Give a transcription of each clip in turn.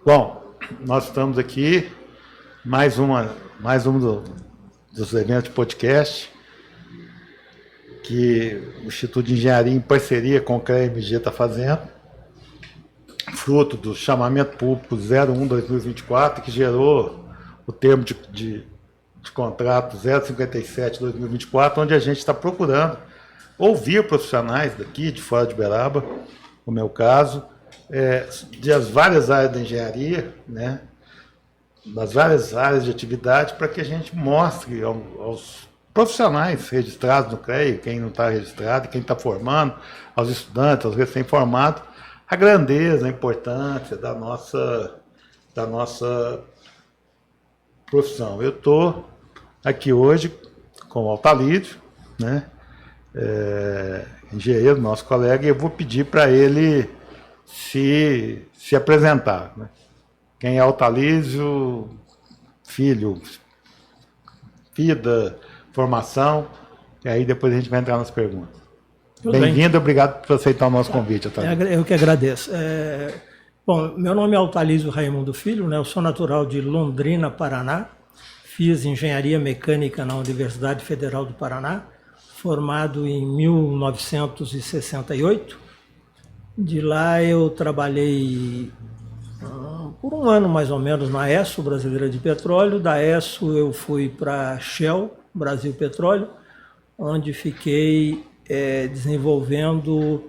Bom, nós estamos aqui, mais um dos eventos de podcast que o Instituto de Engenharia, em parceria com o CREA-MG, está fazendo, fruto do chamamento público 01/2024, que gerou o termo de contrato 057/2024, onde a gente está procurando ouvir profissionais daqui, de fora de Uberaba, no meu caso, das várias áreas da engenharia, né, das várias áreas de atividade, para que a gente mostre aos profissionais registrados no CREA, quem não está registrado, quem está formando, aos estudantes, aos recém-formados, a grandeza, a importância da nossa profissão. Eu estou aqui hoje com o Altalídio, né, engenheiro, nosso colega, e eu vou pedir para ele se apresentar, né? Quem é Altalídio, filho, vida, formação, e aí depois a gente vai entrar nas perguntas. Bem-vindo, obrigado por aceitar o nosso convite, Altalídio. Eu que agradeço. Bom, meu nome é Altalídio Raimundo Filho, né? Eu sou natural de Londrina, Paraná, fiz engenharia mecânica na Universidade Federal do Paraná, formado em 1968. De lá eu trabalhei por um ano mais ou menos na ESSO, Brasileira de Petróleo. Da ESSO eu fui para Shell, Brasil Petróleo, onde fiquei desenvolvendo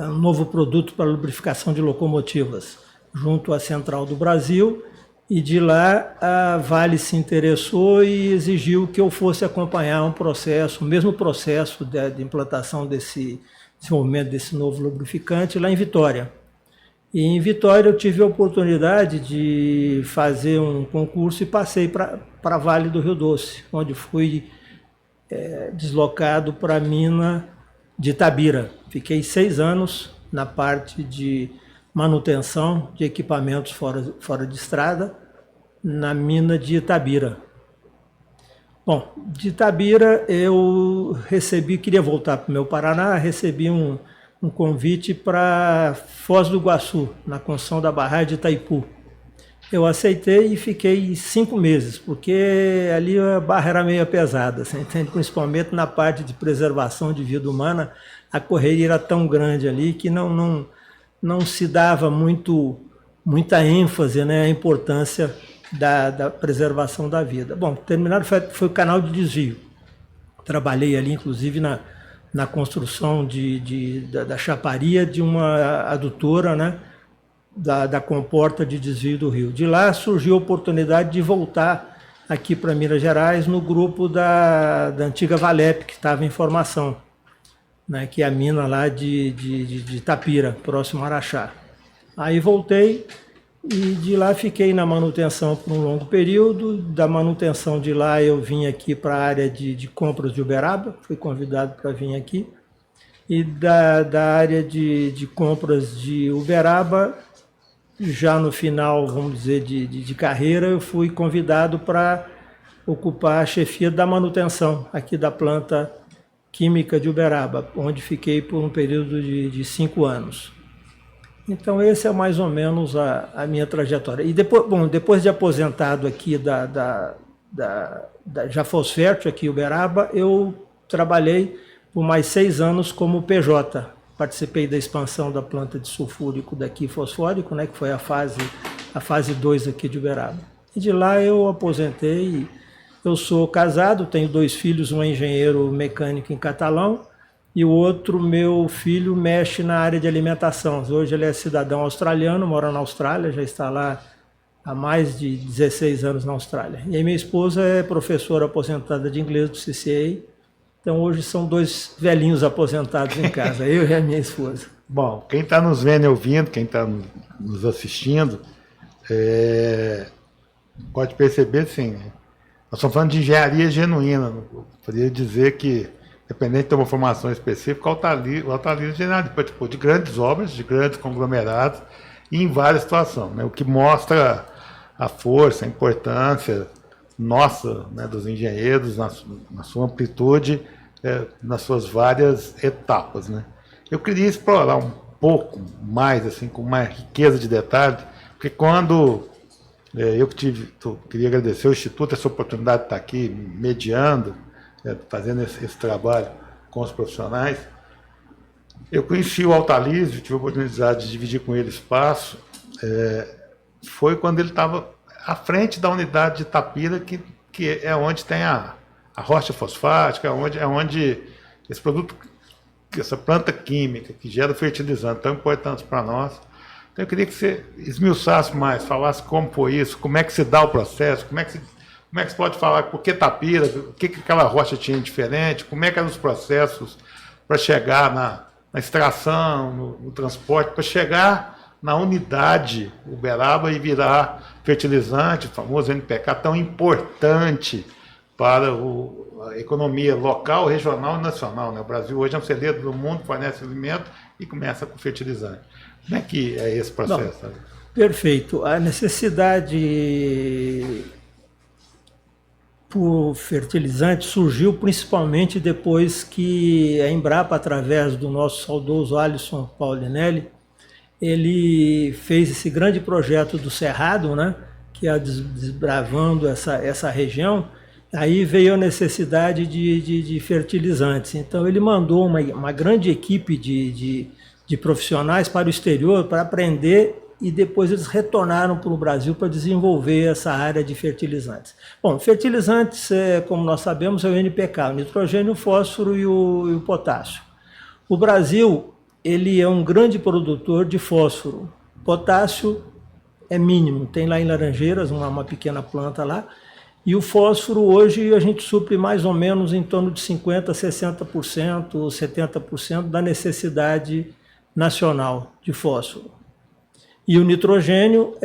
um novo produto para lubrificação de locomotivas, junto à Central do Brasil. E de lá a Vale se interessou e exigiu que eu fosse acompanhar o mesmo processo de implantação desenvolvimento desse novo lubrificante lá em Vitória. E em Vitória eu tive a oportunidade de fazer um concurso e passei para a Vale do Rio Doce, onde fui deslocado para a mina de Itabira. Fiquei 6 anos na parte de manutenção de equipamentos fora de estrada, na mina de Itabira. Bom, de Itabira eu queria voltar para o meu Paraná, recebi um convite para Foz do Iguaçu, na construção da barragem de Itaipu. Eu aceitei e fiquei 5 meses, porque ali a barra era meio pesada, você entende? Principalmente na parte de preservação de vida humana, a correria era tão grande ali que não se dava muita ênfase, né, à importância da preservação da vida. Bom, terminado foi o canal de desvio. Trabalhei ali, inclusive, na construção da chaparia de uma adutora, né, da comporta de desvio do rio. De lá surgiu a oportunidade de voltar aqui para Minas Gerais no grupo da antiga Valep, que estava em formação, né, que é a mina lá de Itapira, próximo a Araxá. Aí voltei e de lá fiquei na manutenção por um longo período. Da manutenção de lá eu vim aqui para a área de compras de Uberaba, fui convidado para vir aqui. E da área de compras de Uberaba, já no final, vamos dizer, de carreira, eu fui convidado para ocupar a chefia da manutenção aqui da planta química de Uberaba, onde fiquei por um período de 5 anos. Então, esse é mais ou menos a minha trajetória. E depois de aposentado aqui da Jafosfértil, aqui em Uberaba, eu trabalhei por mais 6 anos como PJ. Participei da expansão da planta de sulfúrico daqui, fosfórico, né, que foi a fase 2 aqui de Uberaba. E de lá eu aposentei. Eu sou casado, tenho 2 filhos, um é engenheiro mecânico em Catalão, e o outro, meu filho, mexe na área de alimentação. Hoje ele é cidadão australiano, mora na Austrália, já está lá há mais de 16 anos na Austrália. E aí minha esposa é professora aposentada de inglês do CCA. Então hoje são 2 velhinhos aposentados em casa, eu e a minha esposa. Bom, quem está nos vendo e ouvindo, quem está nos assistindo, pode perceber, sim, nós estamos falando de engenharia genuína. Eu poderia dizer que, independente de ter uma formação específica, o Altalídio participou de grandes obras, de grandes conglomerados, e em várias situações, né? O que mostra a força, a importância nossa, né, dos engenheiros, na sua amplitude, nas suas várias etapas, né? Eu queria explorar um pouco mais, assim, com uma riqueza de detalhes, Porque quando eu queria agradecer ao Instituto essa oportunidade de estar aqui mediando, fazendo esse trabalho com os profissionais. Eu conheci o Altalísio, tive a oportunidade de dividir com ele espaço, foi quando ele estava à frente da unidade de Itapira, que é onde tem a rocha fosfática, é onde esse produto, essa planta química que gera fertilizante tão importante para nós. Então eu queria que você esmiuçasse mais, falasse como foi isso, como é que se dá o processo, como é que se pode falar por que Itapira, o que aquela rocha tinha de diferente, como é que eram os processos para chegar na extração, no transporte, para chegar na unidade Uberaba e virar fertilizante, o famoso NPK, tão importante para a economia local, regional e nacional. Né? O Brasil hoje é um celeiro do mundo, fornece alimento e começa com fertilizante. Como é que é esse processo? Não, perfeito. A necessidade por fertilizante surgiu principalmente depois que a Embrapa, através do nosso saudoso Alisson Paulinelli, ele fez esse grande projeto do Cerrado, né, que é desbravando essa região. Aí veio a necessidade de fertilizantes. Então ele mandou uma grande equipe de profissionais para o exterior para aprender, e depois eles retornaram para o Brasil para desenvolver essa área de fertilizantes. Bom, fertilizantes, como nós sabemos, é o NPK, o nitrogênio, o fósforo e o potássio. O Brasil, ele é um grande produtor de fósforo. Potássio é mínimo, tem lá em Laranjeiras uma pequena planta lá, e o fósforo hoje a gente supre mais ou menos em torno de 50%, 60%, 70% da necessidade nacional de fósforo. E o nitrogênio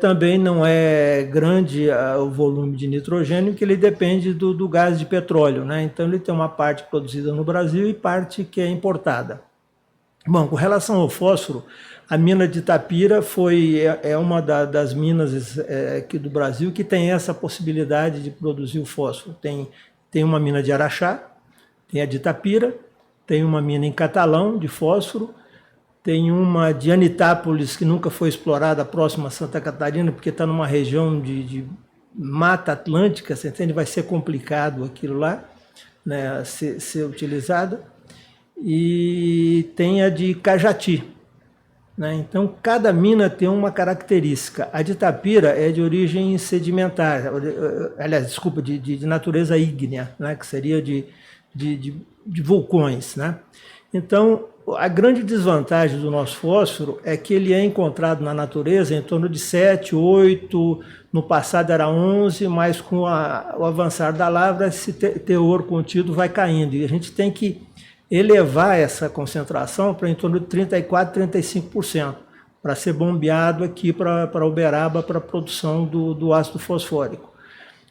também não é grande o volume de nitrogênio, que ele depende do gás de petróleo, né? Então ele tem uma parte produzida no Brasil e parte que é importada. Bom, com relação ao fósforo, a mina de Itapira é uma das minas aqui do Brasil que tem essa possibilidade de produzir o fósforo. Tem uma mina de Araxá, tem a de Itapira, tem uma mina em Catalão de fósforo, tem uma de Anitápolis, que nunca foi explorada, próxima a Santa Catarina, porque está numa região de mata atlântica, você entende? Vai ser complicado aquilo lá, né, ser utilizada. E tem a de Cajati, né? Então, cada mina tem uma característica. A de Itapira é de origem sedimentar, aliás, desculpa, de natureza ígnea, né, que seria de vulcões, né? Então, a grande desvantagem do nosso fósforo é que ele é encontrado na natureza em torno de 7, 8, no passado era 11, mas com o avançar da lavra, esse teor contido vai caindo. E a gente tem que elevar essa concentração para em torno de 34, 35%, para ser bombeado aqui para Uberaba, para a produção do ácido fosfórico.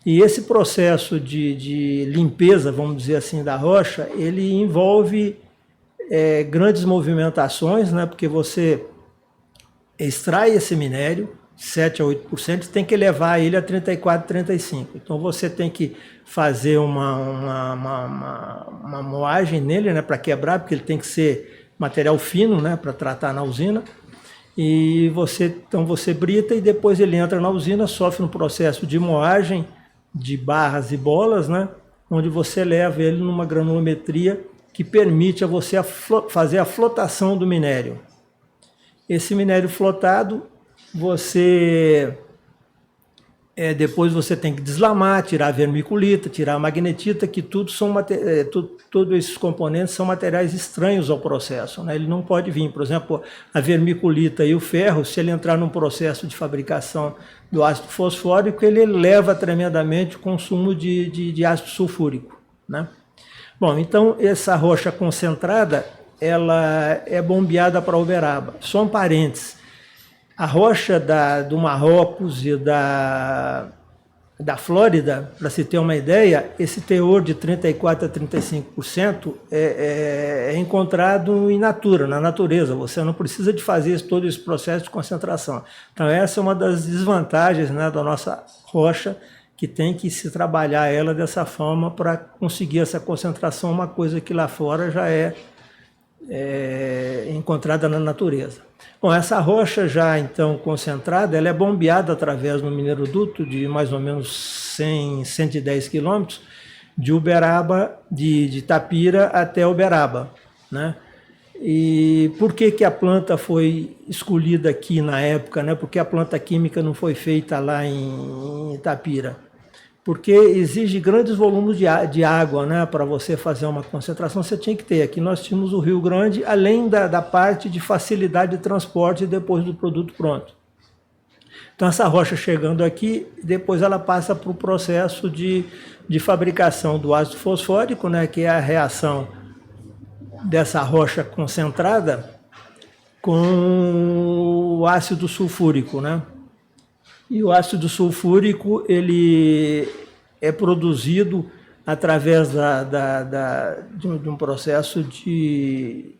E esse processo de limpeza, vamos dizer assim, da rocha, ele envolve grandes movimentações, né, porque você extrai esse minério, 7 a 8%, tem que levar ele a 34, 35%. Então você tem que fazer uma moagem nele, né, para quebrar, porque ele tem que ser material fino, né, para tratar na usina. E então você brita e depois ele entra na usina, sofre um processo de moagem de barras e bolas, né, onde você leva ele numa granulometria que permite a você fazer a flotação do minério. Esse minério flotado, depois você tem que deslamar, tirar a vermiculita, tirar a magnetita, que todos esses componentes são materiais estranhos ao processo, né? Ele não pode vir, por exemplo, a vermiculita e o ferro, se ele entrar num processo de fabricação do ácido fosfórico, ele eleva tremendamente o consumo de ácido sulfúrico, né? Bom, então essa rocha concentrada, ela é bombeada para Uberaba. Só um parênteses, a rocha do Marrocos e da Flórida, para se ter uma ideia, esse teor de 34% a 35% é encontrado in natura, na natureza. Você não precisa de fazer todo esse processo de concentração. Então essa é uma das desvantagens, né, da nossa rocha, que tem que se trabalhar ela dessa forma para conseguir essa concentração, uma coisa que lá fora já é encontrada na natureza. Bom, essa rocha já então concentrada, ela é bombeada através do mineroduto de mais ou menos 100, 110 quilômetros de Uberaba, de Itapira até Uberaba, né? E por que a planta foi escolhida aqui na época, né? Porque a planta química não foi feita lá em Itapira? Porque exige grandes volumes de água, né? Para você fazer uma concentração, você tinha que ter. Aqui nós tínhamos o Rio Grande, além da parte de facilidade de transporte depois do produto pronto. Então essa rocha chegando aqui, depois ela passa para o processo de fabricação do ácido fosfórico, né? Que é a reação dessa rocha concentrada com o ácido sulfúrico, né? E o ácido sulfúrico ele é produzido através de um processo de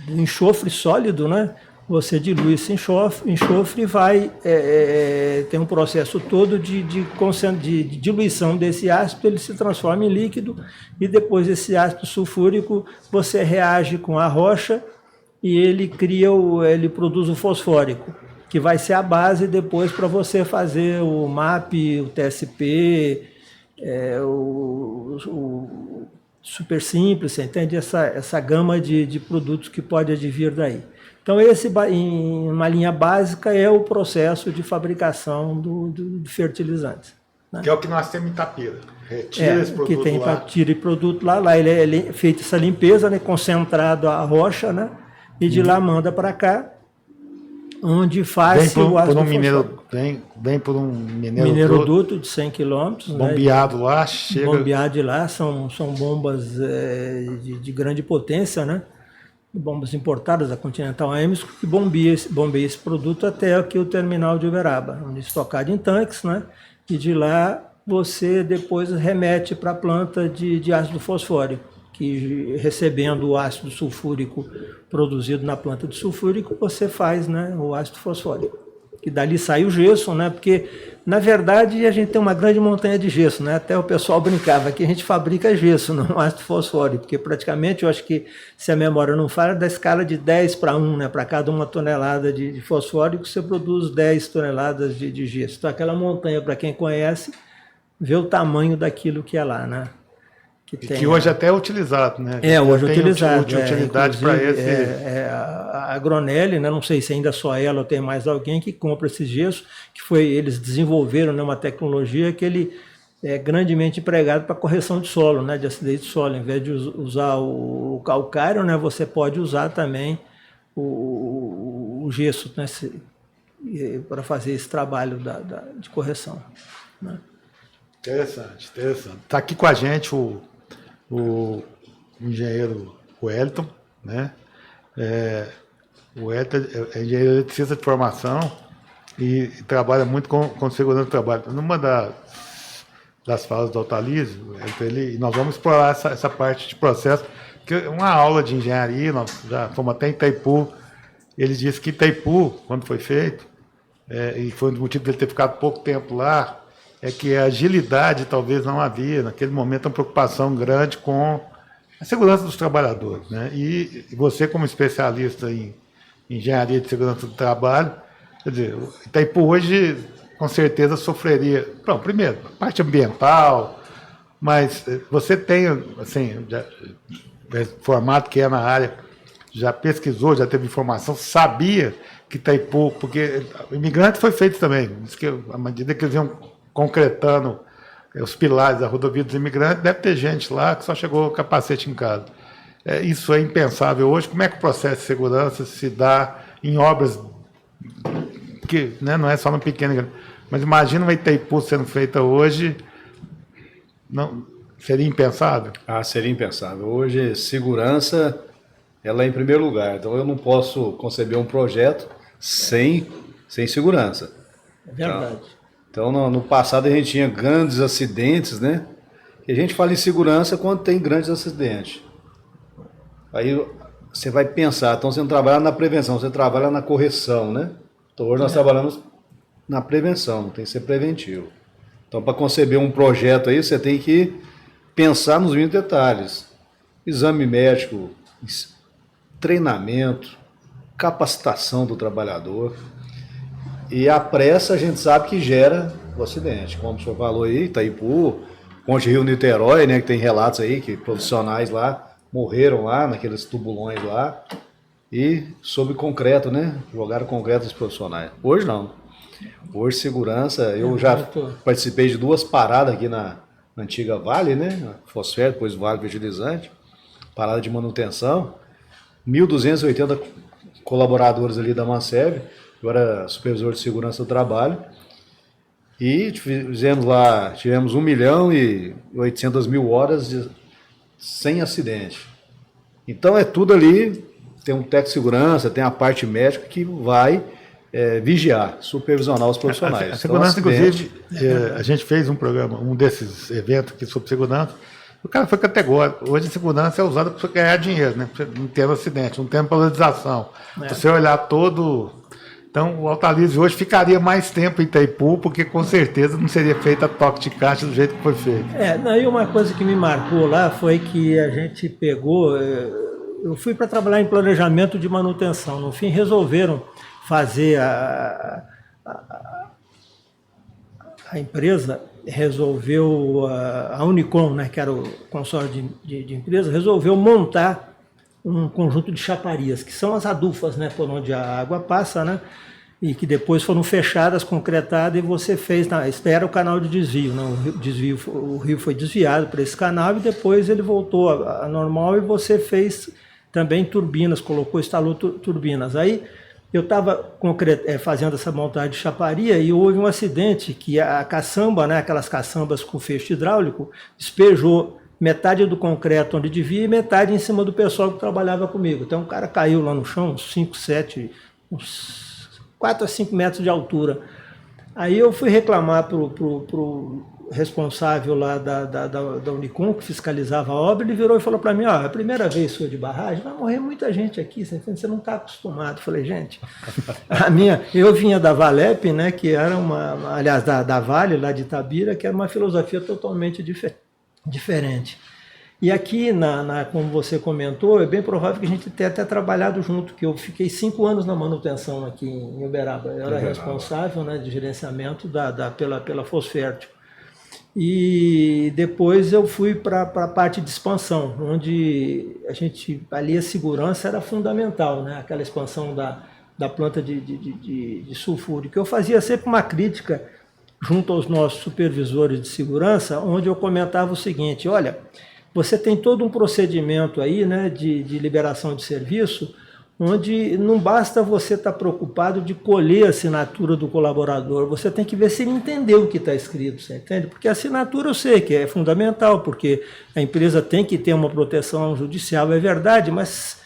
enxofre sólido, né? Você dilui esse enxofre e vai tem um processo todo de diluição desse ácido, ele se transforma em líquido e depois esse ácido sulfúrico você reage com a rocha e ele produz o fosfórico, que vai ser a base depois para você fazer o MAP, o TSP, o super simples, você entende? Essa gama de produtos que pode advir daí. Então, em uma linha básica, é o processo de fabricação de fertilizantes. Né? Que é o que nós temos em Itapira. Retira esse produto que tem lá. Tira produto lá ele é feita essa limpeza, né, concentrado a rocha, né, e de lá manda para cá, onde faz o ácido fosfórico. Vem por um mineroduto de 100 quilômetros. Bombeado, né, lá, chega... Bombeado de lá, são bombas de grande potência, né? Bombas importadas da Continental Ames, que bombeia esse produto até aqui o terminal de Uberaba, onde é estocado em tanques, né? E de lá você depois remete para a planta de ácido fosfórico, que recebendo o ácido sulfúrico produzido na planta de sulfúrico, você faz, né, o ácido fosfórico. E dali sai o gesso, né? Porque, na verdade, a gente tem uma grande montanha de gesso, né? Até o pessoal brincava que a gente fabrica gesso, não ácido fosfórico, porque praticamente, eu acho que, se a memória não falha, da escala de 10:1, né? Para cada 1 tonelada de fosfórico, você produz 10 toneladas de gesso. Então, aquela montanha, para quem conhece, vê o tamanho daquilo que é lá, né? Que hoje até é utilizado, né? Hoje é utilizado. Utilidade para esse... A Agronelli, né, não sei se ainda só ela ou tem mais alguém que compra esse gesso, eles desenvolveram, né, uma tecnologia que ele é grandemente empregado para correção de solo, né, de acidez de solo. Em vez de usar o calcário, né, você pode usar também o gesso, né, para fazer esse trabalho de correção. Né? Interessante. Está aqui com a gente o engenheiro Wellington, né? O Wellington é engenheiro eletricista de formação e trabalha muito com segurança do trabalho. Numa das falas do Altalizio, nós vamos explorar essa parte de processo, que é uma aula de engenharia, nós já fomos até em Itaipu. Ele disse que Itaipu, quando foi feito, e foi um dos motivos dele ter ficado pouco tempo lá, é que a agilidade talvez não havia, naquele momento, uma preocupação grande com a segurança dos trabalhadores, né? E você, como especialista em engenharia de segurança do trabalho, quer dizer, Itaipu hoje, com certeza, sofreria... Bom, primeiro, a parte ambiental, mas você tem, assim, formado que é na área, já pesquisou, já teve informação, sabia que Itaipu... Porque o imigrante foi feito também, diz que à medida que eles iam concretando os pilares da rodovia dos imigrantes, deve ter gente lá que só chegou o capacete em casa. Isso é impensável hoje. Como é que o processo de segurança se dá em obras que, né, não é só no pequeno, mas imagina uma Itaipu sendo feita hoje, não, seria impensável? Seria impensável. Hoje, segurança, ela é em primeiro lugar. Então, eu não posso conceber um projeto sem segurança. É verdade. Então, no passado a gente tinha grandes acidentes, né? E a gente fala em segurança quando tem grandes acidentes. Aí você vai pensar, então você não trabalha na prevenção, você trabalha na correção, né? Então hoje nós trabalhamos na prevenção, tem que ser preventivo. Então, para conceber um projeto aí, você tem que pensar nos mínimos detalhes. Exame médico treinamento, capacitação do trabalhador. E a pressa a gente sabe que gera o acidente. Como o senhor falou aí, Itaipu, Ponte Rio-Niterói, né, que tem relatos aí que profissionais lá morreram lá naqueles tubulões lá e sob concreto, né? Jogaram concreto os profissionais. Hoje não. Hoje segurança, eu já participei de 2 paradas aqui na antiga Vale, né? Fosfera, depois Vale Fertilizante, parada de manutenção, 1.280 colaboradores ali da Mansev, eu era supervisor de segurança do trabalho, e fizemos lá, tivemos 1.800.000 horas sem acidente. Então é tudo ali, tem um técnico de segurança, tem a parte médica que vai vigiar, supervisionar os profissionais. A segurança, então, inclusive, a gente fez um programa, um desses eventos aqui sobre segurança, o cara foi categórico. Hoje a segurança é usada para você ganhar dinheiro, né? Pra você não ter acidente, não ter polarização. Você olhar todo... Então, o Altalize hoje ficaria mais tempo em Itaipu, porque com certeza não seria feita a toque de caixa do jeito que foi feito. E uma coisa que me marcou lá foi que a gente pegou... Eu fui para trabalhar em planejamento de manutenção. No fim, resolveram fazer a empresa resolveu, a Unicom, né, que era o consórcio de empresa, resolveu montar um conjunto de chaparias, que são as adufas, né, por onde a água passa, né, e que depois foram fechadas, concretadas, e você fez, espera o canal de desvio, né, o rio foi desviado para esse canal e depois ele voltou a normal e você fez também turbinas, instalou turbinas. Aí eu estava fazendo essa montagem de chaparia e houve um acidente que a caçamba, né, aquelas caçambas com feixe hidráulico, despejou metade do concreto onde devia e metade em cima do pessoal que trabalhava comigo. Então o cara caiu lá no chão, uns 4 a 5 metros de altura. Aí eu fui reclamar pro responsável lá da Unicom, que fiscalizava a obra, ele virou e falou para mim, é a primeira vez sua de barragem, vai morrer muita gente aqui, você não está acostumado. Eu falei, gente, eu vinha da Valep, né, que era aliás, da Vale, lá de Itabira, que era uma filosofia totalmente diferente. E aqui, como você comentou, é bem provável que a gente tenha até trabalhado junto, que eu fiquei 5 anos na manutenção aqui em Uberaba. Eu era responsável, né, de gerenciamento pela Fosfértil. E depois eu fui para a parte de expansão, onde ali a segurança era fundamental, né? Aquela expansão da planta de sulfúrico. Eu fazia sempre uma crítica junto aos nossos supervisores de segurança, onde eu comentava o seguinte, olha, você tem todo um procedimento aí, né, de liberação de serviço, onde não basta você estar preocupado de colher a assinatura do colaborador, você tem que ver se ele entendeu o que está escrito, você entende? Porque a assinatura eu sei que é fundamental, porque a empresa tem que ter uma proteção judicial, é verdade, mas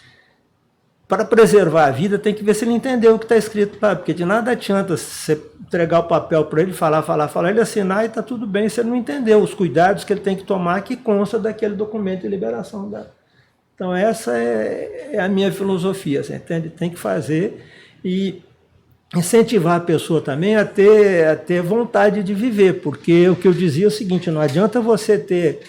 para preservar a vida tem que ver se ele entendeu o que está escrito lá, porque de nada adianta você entregar o papel para ele, falar, ele assinar e está tudo bem, se ele não entendeu os cuidados que ele tem que tomar que consta daquele documento de liberação da... Então essa é a minha filosofia, você entende? Tem que fazer e incentivar a pessoa também a ter vontade de viver, porque o que eu dizia é o seguinte, não adianta você ter...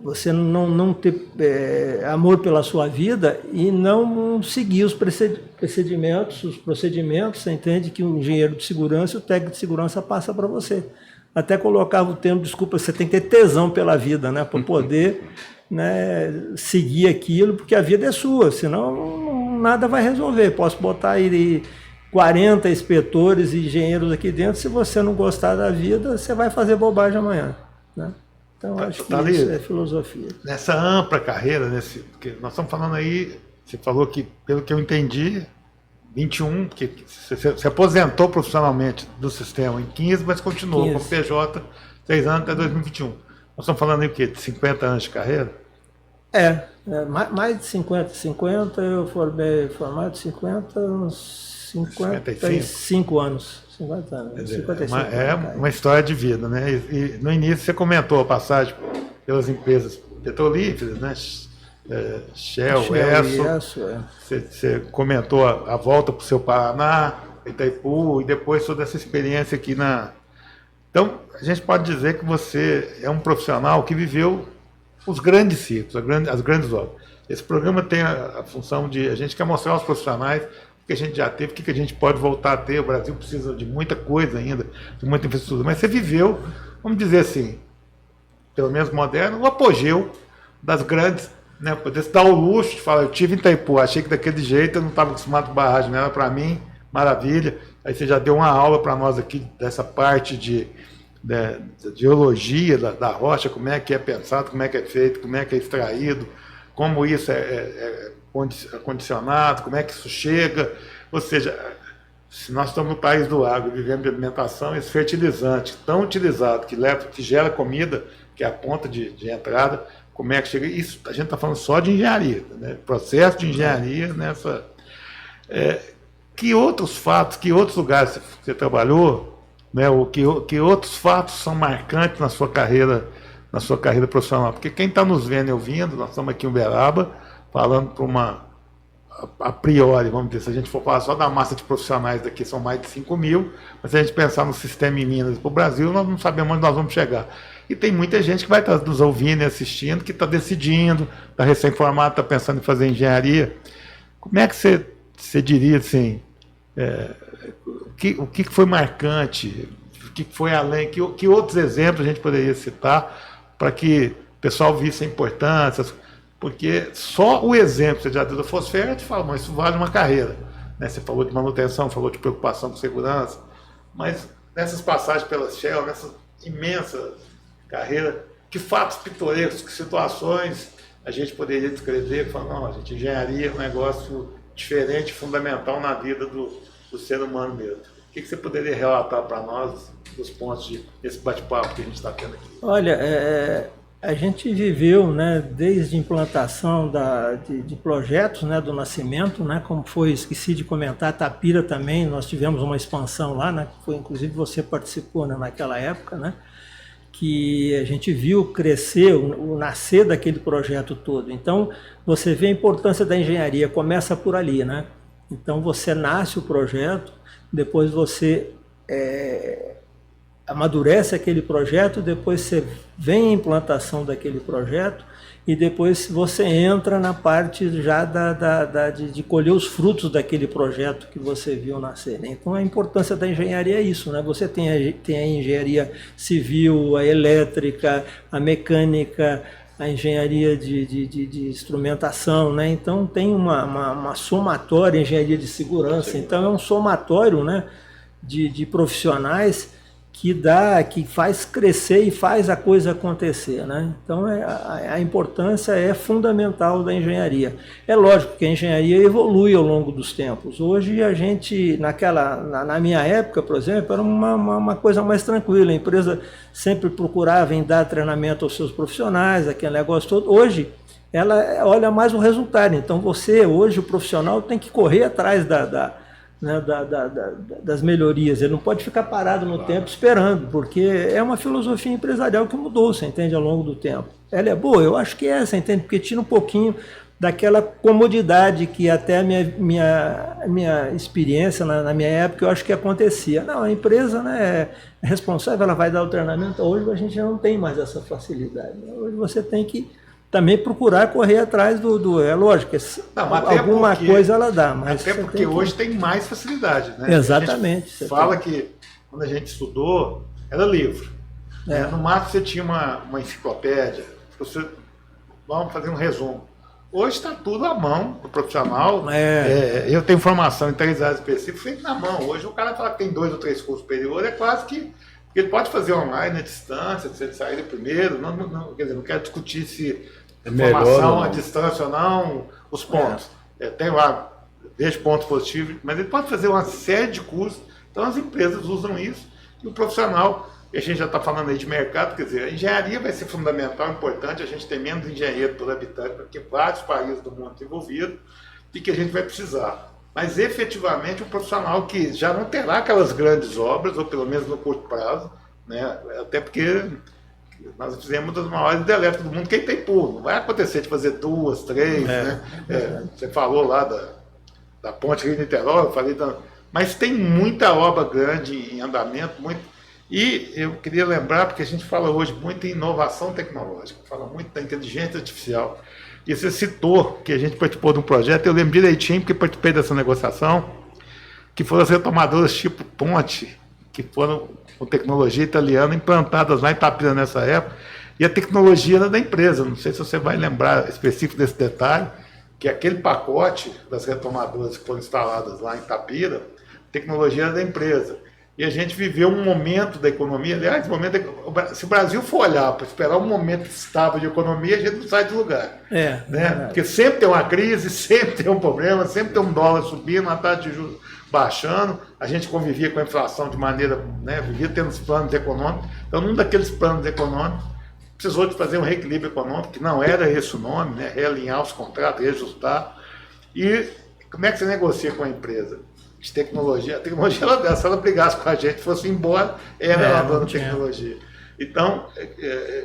você não ter amor pela sua vida e não seguir os procedimentos, você entende que o engenheiro de segurança e o técnico de segurança passa para você. Até colocava o termo, desculpa, você tem que ter tesão pela vida, né, para poder, né, seguir aquilo, porque a vida é sua, senão nada vai resolver. Posso botar aí 40 inspetores e engenheiros aqui dentro, se você não gostar da vida, você vai fazer bobagem amanhã, né? Então, acho que isso é filosofia. Nessa ampla carreira, porque nós estamos falando aí, você falou que, pelo que eu entendi, 21, que você se aposentou profissionalmente do sistema em 15, mas continuou como PJ 6 anos até 2021. Nós estamos falando aí o quê? De 50 anos de carreira? Mais de 50. Eu formei formado de 50, uns 55 anos. 50 anos. Quer dizer, 55 uma história de vida, né? E no início você comentou a passagem pelas empresas petrolíferas, né? Shell, Esso. Você comentou a volta para o seu Paraná, Itaipu, e depois toda essa experiência aqui na... Então, a gente pode dizer que você é um profissional que viveu os grandes ciclos, as grandes obras. Esse programa tem a função de, a gente quer mostrar aos profissionais o que a gente já teve, o que a gente pode voltar a ter. O Brasil precisa de muita coisa ainda, de muita infraestrutura, mas você viveu, vamos dizer assim, pelo menos moderno, o apogeu das grandes, né? Poder se dar o luxo de falar, eu tive em Itaipu, achei que daquele jeito eu não estava acostumado com barragem, não era para mim, maravilha. Aí você já deu uma aula para nós aqui dessa parte de geologia da rocha, como é que é pensado, como é que é feito, como é que é extraído, como isso é condicionado, como é que isso chega. Ou seja, se nós estamos no país do agro, vivendo de alimentação, esse fertilizante tão utilizado, que gera comida, que é a ponta de entrada, como é que chega? Isso a gente está falando só de engenharia, né? Processo de engenharia nessa. Que outros fatos, que outros lugares você trabalhou, né? Que outros fatos são marcantes na sua carreira profissional? Porque quem está nos vendo e ouvindo, nós estamos aqui em Uberaba, falando para uma, a priori, vamos dizer, se a gente for falar só da massa de profissionais daqui, são mais de 5.000, mas se a gente pensar no sistema em Minas para o Brasil, nós não sabemos onde nós vamos chegar. E tem muita gente que vai estar nos ouvindo e assistindo, que está decidindo, está recém-formado, está pensando em fazer engenharia. Como é que você diria assim, o que foi marcante, o que foi além, que outros exemplos a gente poderia citar para que o pessoal visse a importância, porque só o exemplo que você já deu da Fosfer, te fala, mas isso vale uma carreira. Né? Você falou de manutenção, falou de preocupação com segurança, mas nessas passagens pela Shell, nessa imensa carreira, que fatos pitorescos, que situações a gente poderia descrever, falar, não, gente, engenharia é um negócio diferente, fundamental na vida do ser humano mesmo. O que você poderia relatar para nós dos pontos desse bate-papo que a gente está tendo aqui? Olha, a gente viveu, né, desde a implantação de projetos, né, do nascimento, né, como foi, esqueci de comentar, Tapira também, nós tivemos uma expansão lá, né, foi, inclusive você participou, né, naquela época, né, que a gente viu crescer, o nascer daquele projeto todo. Então, você vê a importância da engenharia, começa por ali, né? Então, você nasce o projeto, depois você amadurece aquele projeto, depois você vem a implantação daquele projeto e depois você entra na parte já de colher os frutos daquele projeto que você viu nascer. Né? Então a importância da engenharia é isso, né? Você tem a engenharia civil, a elétrica, a mecânica, a engenharia de instrumentação, né? Então tem uma somatória, engenharia de segurança, então é um somatório, né, de profissionais que faz crescer e faz a coisa acontecer, né? Então a importância é fundamental da engenharia. É lógico que a engenharia evolui ao longo dos tempos. Hoje a gente, na minha época, por exemplo, era uma coisa mais tranquila. A empresa sempre procurava em dar treinamento aos seus profissionais, aquele negócio todo. Hoje ela olha mais o resultado. Então hoje o profissional tem que correr atrás das melhorias, ele não pode ficar parado no tempo esperando, porque é uma filosofia empresarial que mudou, você entende, ao longo do tempo. Ela é boa? Eu acho que é, você entende, porque tira um pouquinho daquela comodidade que até a minha experiência, na minha época, eu acho que acontecia. Não, a empresa, né, é responsável, ela vai dar o treinamento. Hoje a gente já não tem mais essa facilidade. Hoje você tem que também procurar correr atrás é lógico, não, alguma coisa ela dá. Mas até porque hoje tem mais facilidade, né? Exatamente. A gente fala que quando a gente estudou, era livro. No máximo você tinha uma enciclopédia, vamos fazer um resumo. Hoje está tudo à mão do profissional. Eu tenho formação em 3 áreas específicas, feito na mão. Hoje o cara fala que tem 2 ou 3 cursos superiores, é quase que ele pode fazer online, à distância, se ele sair primeiro. Quer dizer, não quero discutir se formação à distância ou não, os pontos. Tem lá, vejo pontos positivos, mas ele pode fazer uma série de cursos. Então as empresas usam isso e o profissional, e a gente já está falando aí de mercado, quer dizer, a engenharia vai ser fundamental, importante, a gente tem menos engenheiro por habitante, porque vários países do mundo estão envolvidos, e que a gente vai precisar. Mas efetivamente um profissional que já não terá aquelas grandes obras, ou pelo menos no curto prazo, né? Até porque nós fizemos uma das maiores hidrelétricas do mundo, que é Itaipu. Não vai acontecer de fazer 2, 3, né? Você falou lá da ponte Rio-Niterói, eu falei mas tem muita obra grande em andamento, E eu queria lembrar, porque a gente fala hoje muito em inovação tecnológica, fala muito da inteligência artificial. E você citou que a gente participou de um projeto, eu lembro direitinho, porque participei dessa negociação, que foram as retomadoras tipo Ponte, que foram com tecnologia italiana implantadas lá em Itapira nessa época, e a tecnologia era da empresa. Não sei se você vai lembrar específico desse detalhe, que aquele pacote das retomadoras que foram instaladas lá em Itapira, a tecnologia era da empresa. E a gente viveu um momento da economia, aliás, se o Brasil for olhar para esperar um momento estável de economia, a gente não sai do lugar. Né? Porque sempre tem uma crise, sempre tem um problema, sempre tem um dólar subindo, uma taxa de juros baixando, a gente convivia com a inflação de maneira, né, vivia tendo os planos econômicos. Então, num daqueles planos econômicos, precisou de fazer um reequilíbrio econômico, que não era esse o nome, né, realinhar os contratos, reajustar. E como é que você negocia com a empresa? De tecnologia. A tecnologia, se ela brigasse com a gente, fosse embora, era a dona da tecnologia. Então,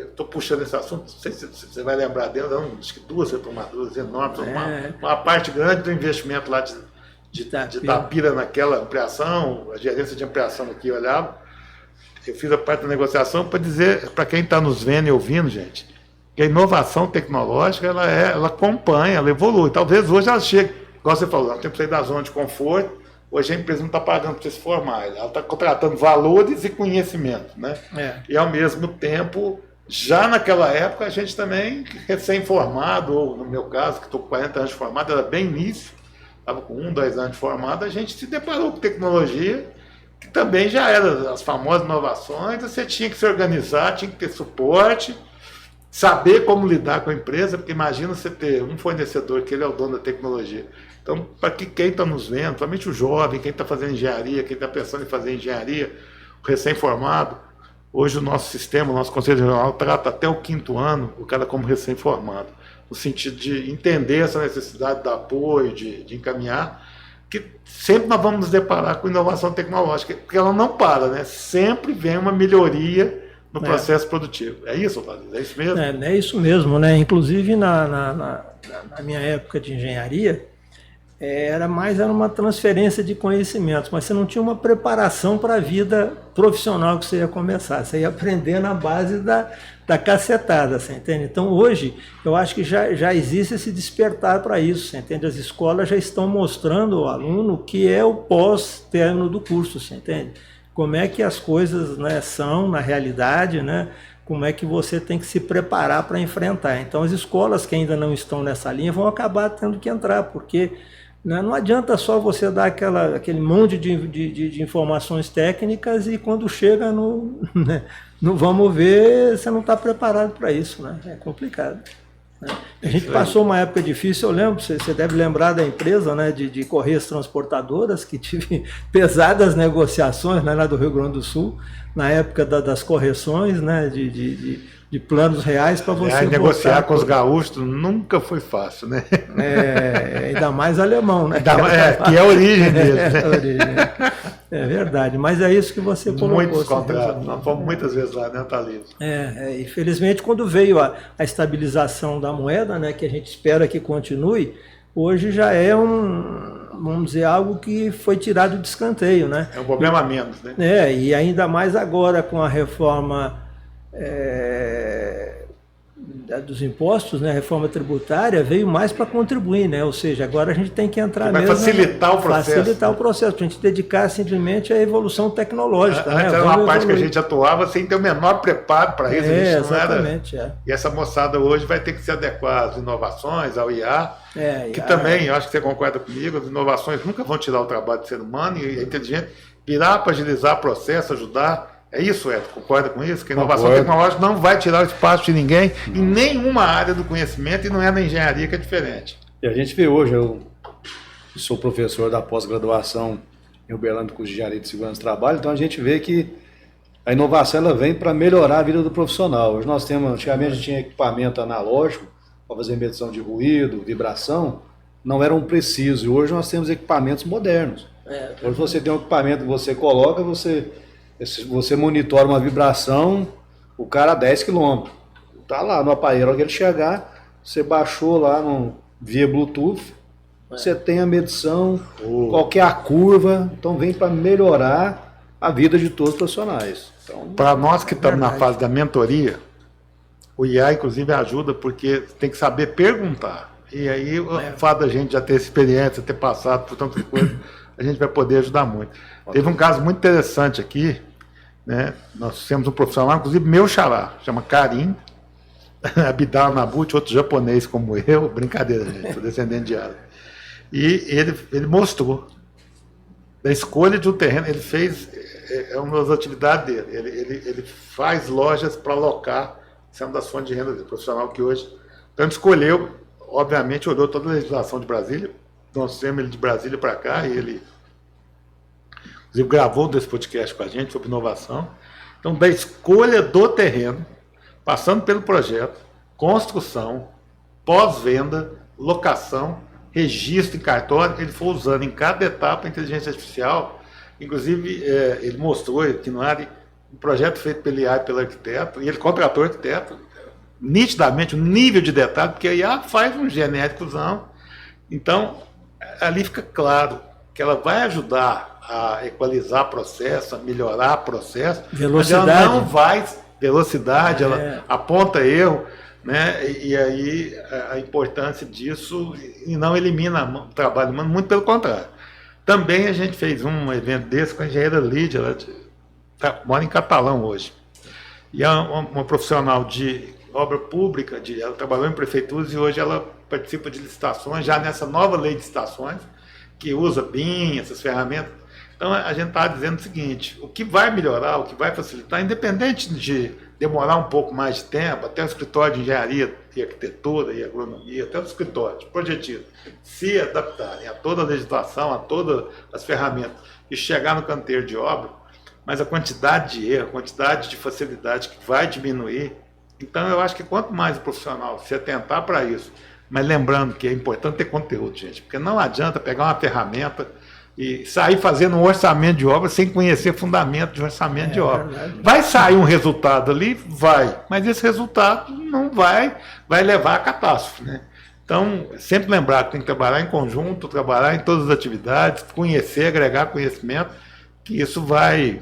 estou puxando esse assunto, não sei se você vai lembrar dele, acho que 2 retomadoras enormes, uma parte grande do investimento lá de Itapira naquela ampliação, a gerência de ampliação aqui olhava. Eu fiz a parte da negociação para dizer, para quem está nos vendo e ouvindo, gente, que a inovação tecnológica, ela acompanha, ela evolui. Talvez hoje ela chegue, igual você falou, nós temos que sair da zona de conforto. Hoje a empresa não está pagando para você se formar, ela está contratando valores e conhecimento, né? E ao mesmo tempo, já naquela época, a gente também, recém-formado, ou no meu caso, que estou com 40 anos de formado, era bem início, estava com 1, 2 anos de formado, a gente se deparou com tecnologia, que também já era as famosas inovações, você tinha que se organizar, tinha que ter suporte, saber como lidar com a empresa, porque imagina você ter um fornecedor que ele é o dono da tecnologia. Então, para quem está nos vendo, principalmente o jovem, quem está fazendo engenharia, quem está pensando em fazer engenharia, o recém-formado, hoje o nosso sistema, o nosso Conselho Regional trata até o 5º ano o cara como recém-formado, no sentido de entender essa necessidade de apoio, de encaminhar, que sempre nós vamos nos deparar com inovação tecnológica, porque ela não para, né? Sempre vem uma melhoria no processo produtivo. É isso, Valdir? É isso mesmo? É isso mesmo, né? Inclusive na minha época de engenharia, era uma transferência de conhecimentos, mas você não tinha uma preparação para a vida profissional que você ia começar. Você ia aprender na base da cacetada, você entende? Então hoje eu acho que já existe esse despertar para isso, você entende? As escolas já estão mostrando ao aluno o que é o pós-término do curso, você entende? Como é que as coisas, né, são na realidade, né? Como é que você tem que se preparar para enfrentar. Então as escolas que ainda não estão nessa linha vão acabar tendo que entrar, porque não adianta só você dar aquele monte de informações técnicas e quando chega no vamos ver, você não está preparado para isso, né? É complicado. Né? A gente passou uma época difícil, eu lembro, você deve lembrar da empresa, né, de Correias Transportadoras, que tive pesadas negociações, né, lá do Rio Grande do Sul, na época das correções, né, de planos reais para você negociar com os gaúchos nunca foi fácil, né? Ainda mais alemão, né? Que é a origem deles. É verdade, mas é isso que você colocou. Muitos contratos, nós fomos muitas vezes lá, né, Thalys? Infelizmente, quando veio a estabilização da moeda, né, que a gente espera que continue, hoje já é vamos dizer, algo que foi tirado de escanteio, né? É um problema a menos, né? E ainda mais agora com a reforma dos impostos, né, a reforma tributária veio mais para contribuir, né? Ou seja, agora a gente tem que entrar mesmo... Vai facilitar o processo. Facilitar o processo, para a gente dedicar simplesmente à evolução tecnológica. Antes era uma parte que a gente atuava sem ter o menor preparo para isso. Exatamente. E essa moçada hoje vai ter que se adequar às inovações, ao IA, que também, eu acho que você concorda comigo, as inovações nunca vão tirar o trabalho do ser humano e é inteligente virar para agilizar o processo, ajudar. É isso, Edson? Concorda com isso? Que a inovação tecnológica não vai tirar o espaço de ninguém em nenhuma área do conhecimento e não é na engenharia que é diferente. E a gente vê hoje, eu sou professor da pós-graduação em Uberlândia, curso de Engenharia de Segurança do Trabalho, então a gente vê que a inovação ela vem para melhorar a vida do profissional. Hoje nós temos, antigamente a gente tinha equipamento analógico para fazer medição de ruído, vibração, não eram precisos. E hoje nós temos equipamentos modernos. Hoje você tem um equipamento que você coloca, você monitora uma vibração, o cara a 10 km. Tá lá no aparelho, que ele chegar, você baixou lá via Bluetooth, você tem a medição, qual que é a curva, então vem para melhorar a vida de todos os profissionais. Então, Para nós que estamos na verdade. fase da mentoria, o IA, inclusive, ajuda, porque tem que saber perguntar. E aí, o fato da gente já ter experiência, ter passado por tantas coisas, a gente vai poder ajudar muito. Teve um caso muito interessante aqui, né? Nós temos um profissional, inclusive meu xará, chama Karim Abdal Nabut, outro japonês como eu, brincadeira, gente, sou descendente de árabe. E ele mostrou da escolha de um terreno, ele fez, é uma das atividades dele, ele faz lojas para alocar, isso é uma das fontes de renda dele, profissional que hoje, então ele escolheu, obviamente olhou toda a legislação de Brasília, nós temos ele de Brasília para cá, e ele inclusive gravou desse podcast com a gente sobre inovação, então da escolha do terreno, passando pelo projeto, construção, pós-venda, locação, registro em cartório, ele foi usando em cada etapa a inteligência artificial. Inclusive, ele mostrou que no área, um projeto feito pelo IA e pelo arquiteto, e ele contratou o arquiteto, nitidamente, o nível de detalhe, porque a IA faz um genéricozão. Então, ali fica claro que ela vai ajudar a equalizar o processo, a melhorar o processo, Velocidade. mas ela não vai... Velocidade, ela aponta erro, né? E aí a importância disso e não elimina o trabalho humano, muito pelo contrário. Também a gente fez um evento desse com a engenheira Lídia, ela mora em Catalão hoje. E é uma profissional de obra pública, ela trabalhou em prefeituras e hoje ela participa de licitações, já nessa nova lei de licitações, que usa BIM, essas ferramentas. Então, a gente está dizendo o seguinte, o que vai melhorar, o que vai facilitar, independente de demorar um pouco mais de tempo, até o escritório de engenharia e arquitetura e agronomia, até o escritório de projetismo, se adaptarem a toda a legislação, a todas as ferramentas e chegar no canteiro de obra, mas a quantidade de erro, a quantidade de facilidade que vai diminuir. Então, eu acho que quanto mais o profissional se atentar para isso, mas lembrando que é importante ter conteúdo, gente, porque não adianta pegar uma ferramenta e sair fazendo um orçamento de obra sem conhecer fundamento de orçamento de obra. Verdade. Vai sair um resultado ali? Vai. Mas esse resultado não vai levar à catástrofe, né? Então, sempre lembrar que tem que trabalhar em conjunto, trabalhar em todas as atividades, conhecer, agregar conhecimento, que isso vai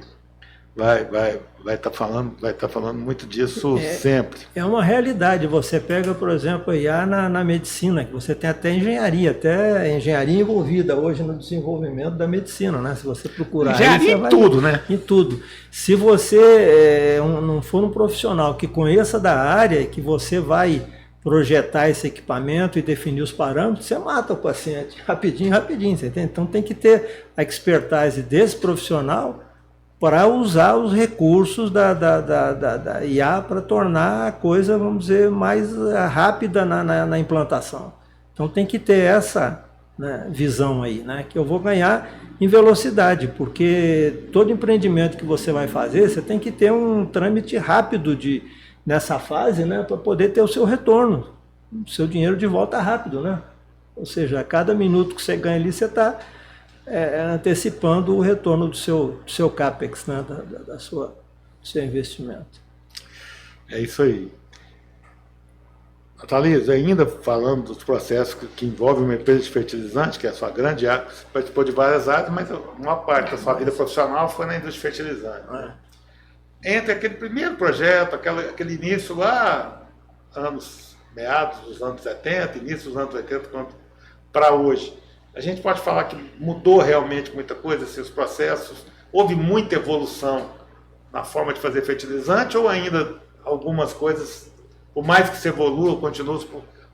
estar falando muito disso sempre. É uma realidade. Você pega, por exemplo, a IA na medicina, que você tem até engenharia envolvida hoje no desenvolvimento da medicina, né? Se você procurar Engenharia em tudo, né? Em tudo. Se você não for um profissional que conheça da área, que você vai projetar esse equipamento e definir os parâmetros, você mata o paciente rapidinho, você entende? Então tem que ter a expertise desse profissional para usar os recursos da IA para tornar a coisa, vamos dizer, mais rápida na implantação. Então tem que ter essa, né, visão aí, né, que eu vou ganhar em velocidade, porque todo empreendimento que você vai fazer, você tem que ter um trâmite rápido nessa fase, né, para poder ter o seu retorno, o seu dinheiro de volta rápido, né? Ou seja, a cada minuto que você ganha ali, você está antecipando o retorno do seu CAPEX, né, do seu investimento. É isso aí. Thalys, ainda falando dos processos que envolvem uma empresa de fertilizante, que é a sua grande área, você participou de várias áreas, mas uma parte da sua vida profissional foi na indústria de fertilizante. Né? Entre aquele primeiro projeto, aquele início lá, meados dos anos 70, início dos anos 80, para hoje, a gente pode falar que mudou realmente muita coisa, assim, os processos, houve muita evolução na forma de fazer fertilizante ou ainda algumas coisas, por mais que se evolua, continuam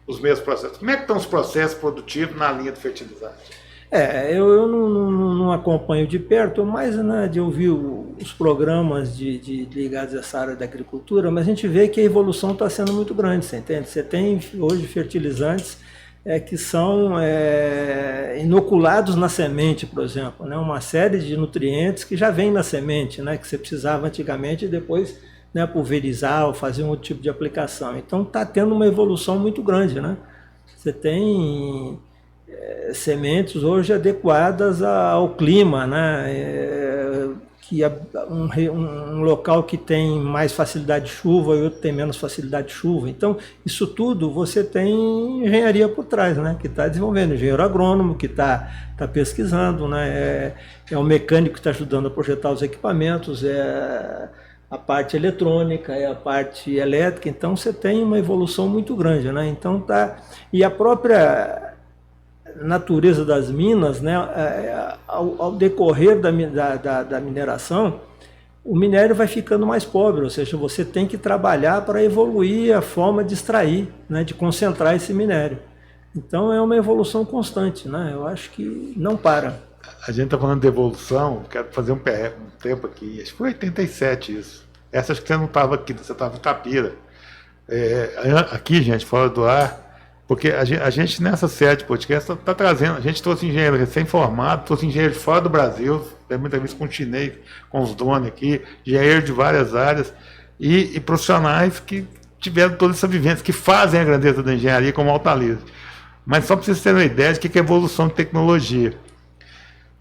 os mesmos processos? Como é que estão os processos produtivos na linha de fertilizante? Eu não acompanho de perto, mas, né, de ouvir os programas ligados a essa área da agricultura, mas a gente vê que a evolução está sendo muito grande, você entende? Você tem hoje fertilizantes que são inoculados na semente, por exemplo, né? Uma série de nutrientes que já vem na semente, né? Que você precisava antigamente e depois, né, pulverizar ou fazer um outro tipo de aplicação. Então está tendo uma evolução muito grande, né? Você tem sementes hoje adequadas ao clima, né? que um local que tem mais facilidade de chuva e outro tem menos facilidade de chuva. Então, isso tudo você tem engenharia por trás, né? Que está desenvolvendo, engenheiro agrônomo que está pesquisando, né? É o mecânico que está ajudando a projetar os equipamentos, é a parte eletrônica, é a parte elétrica. Então, você tem uma evolução muito grande, né? Então, tá... E a própria natureza das minas, né, ao decorrer da mineração, o minério vai ficando mais pobre, ou seja, você tem que trabalhar para evoluir a forma de extrair, né, de concentrar esse minério. Então é uma evolução constante, né? Eu acho que não para. A gente está falando de evolução, quero fazer um tempo aqui, acho que foi 87 isso. Essa acho que você não estava aqui, você estava em Itapira. Aqui, gente, fora do ar, porque a gente nessa série de podcast está trazendo, a gente trouxe engenheiro recém-formado, trouxe engenheiro de fora do Brasil, tem muita vez com o chinês, com os donos aqui, engenheiro de várias áreas e profissionais que tiveram toda essa vivência, que fazem a grandeza da engenharia como Altalize. Mas só para vocês terem uma ideia de que é evolução de tecnologia.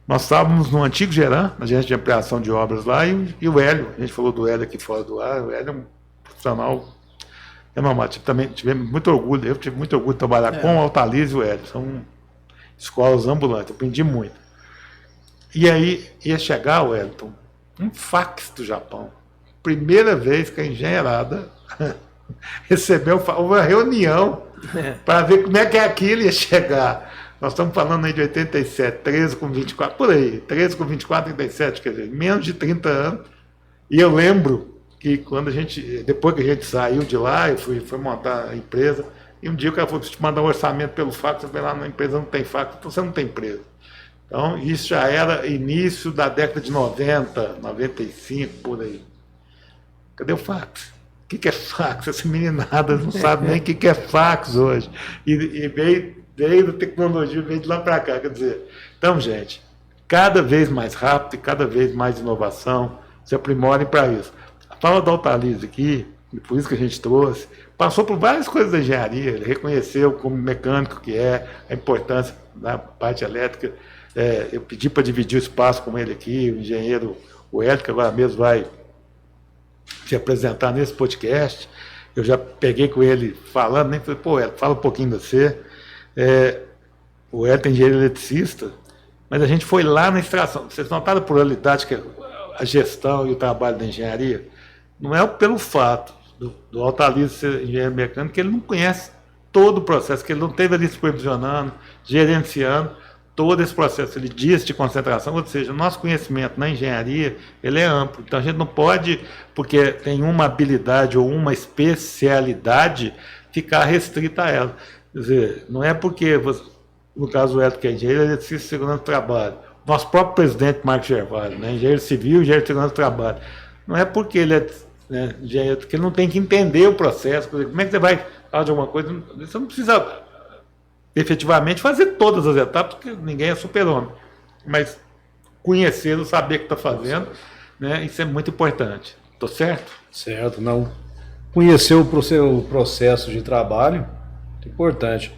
Nós estávamos no antigo Geran, na agência de ampliação de obras lá, e o Hélio, a gente falou do Hélio aqui fora do ar, o Hélio é um profissional normal, também tivemos muito orgulho, eu tive muito orgulho de trabalhar com o Altalize e o Hélio, são escolas ambulantes, eu aprendi muito. E aí ia chegar, o Wellington, um fax do Japão, primeira vez que a engenheirada recebeu uma reunião para ver como é que aquilo ia chegar. Nós estamos falando aí de 87, 13 com 24, por aí, 13 com 24, 37, quer dizer, menos de 30 anos. E eu lembro que quando depois que a gente saiu de lá, eu fui montar a empresa, e um dia o cara falou, preciso te mandar um orçamento pelo fax, eu falei, lá na empresa não tem fax, então você não tem empresa. Então, isso já era início da década de 90, 95, por aí. Cadê o fax? O que é fax? Essa meninada não sabe nem o que é fax hoje. E veio da tecnologia, veio de lá para cá. Quer dizer, então, gente, cada vez mais rápido e cada vez mais inovação, se aprimorem para isso. A fala da Altalize aqui, e por isso que a gente trouxe, passou por várias coisas da engenharia, ele reconheceu como mecânico que é, a importância da parte elétrica. Eu pedi para dividir o espaço com ele aqui, o engenheiro, o Hélio, que agora mesmo vai se apresentar nesse podcast. Eu já peguei com ele falando, nem falei, pô, Hélio, fala um pouquinho de você. O Hélio tem engenheiro eletricista, mas a gente foi lá na extração. Vocês notaram a pluralidade que a gestão e o trabalho da engenharia? Não é pelo fato do Altalize ser engenheiro mecânico que ele não conhece todo o processo, que ele não esteve ali supervisionando, gerenciando todo esse processo, ele diz de concentração, ou seja, o nosso conhecimento na engenharia, ele é amplo. Então a gente não pode, porque tem uma habilidade ou uma especialidade, ficar restrita a ela. Quer dizer, não é porque, no caso do Hélio, que é engenheiro eletricista de segurança do trabalho, nosso próprio presidente Marcos Gervásio, né, engenheiro civil, engenheiro de segurança do trabalho, não é porque ele é engenheiro, porque ele não tem que entender o processo. Como é que você vai falar de alguma coisa? Você não precisa efetivamente fazer todas as etapas, porque ninguém é super-homem, mas conhecê-lo, saber o que está fazendo, né, isso é muito importante. Estou certo? Certo, não. Conhecer o processo de trabalho é importante.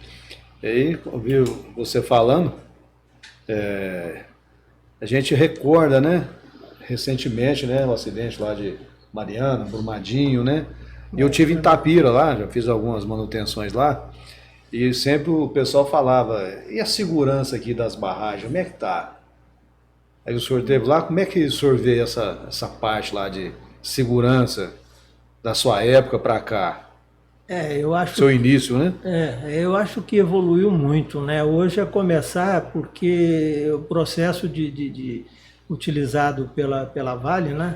E aí, ouvi você falando, a gente recorda, né, recentemente, né, o acidente lá de Mariana, Brumadinho, né, e eu tive em Itapira lá, já fiz algumas manutenções lá, e sempre o pessoal falava, e a segurança aqui das barragens, como é que tá? Aí o senhor esteve lá, como é que o senhor vê essa parte lá de segurança da sua época para cá? Eu acho Seu início, né? Eu acho que evoluiu muito, né? Hoje a começar porque o processo utilizado pela Vale, né,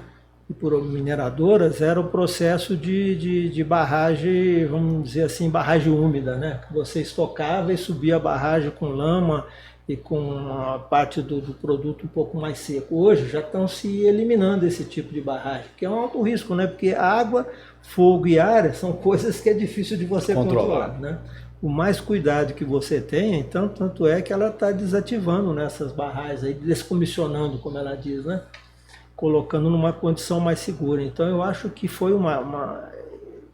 e por mineradoras, era o processo de barragem, vamos dizer assim, barragem úmida, né? Você estocava e subia a barragem com lama e com a parte do produto um pouco mais seco. Hoje já estão se eliminando esse tipo de barragem, que é um alto risco, né? Porque água, fogo e ar são coisas que é difícil de você controlar, né? O mais cuidado que você tem, então, tanto é que ela está desativando nessas barragens, aí, descomissionando, como ela diz, né? Colocando numa condição mais segura. Então eu acho que foi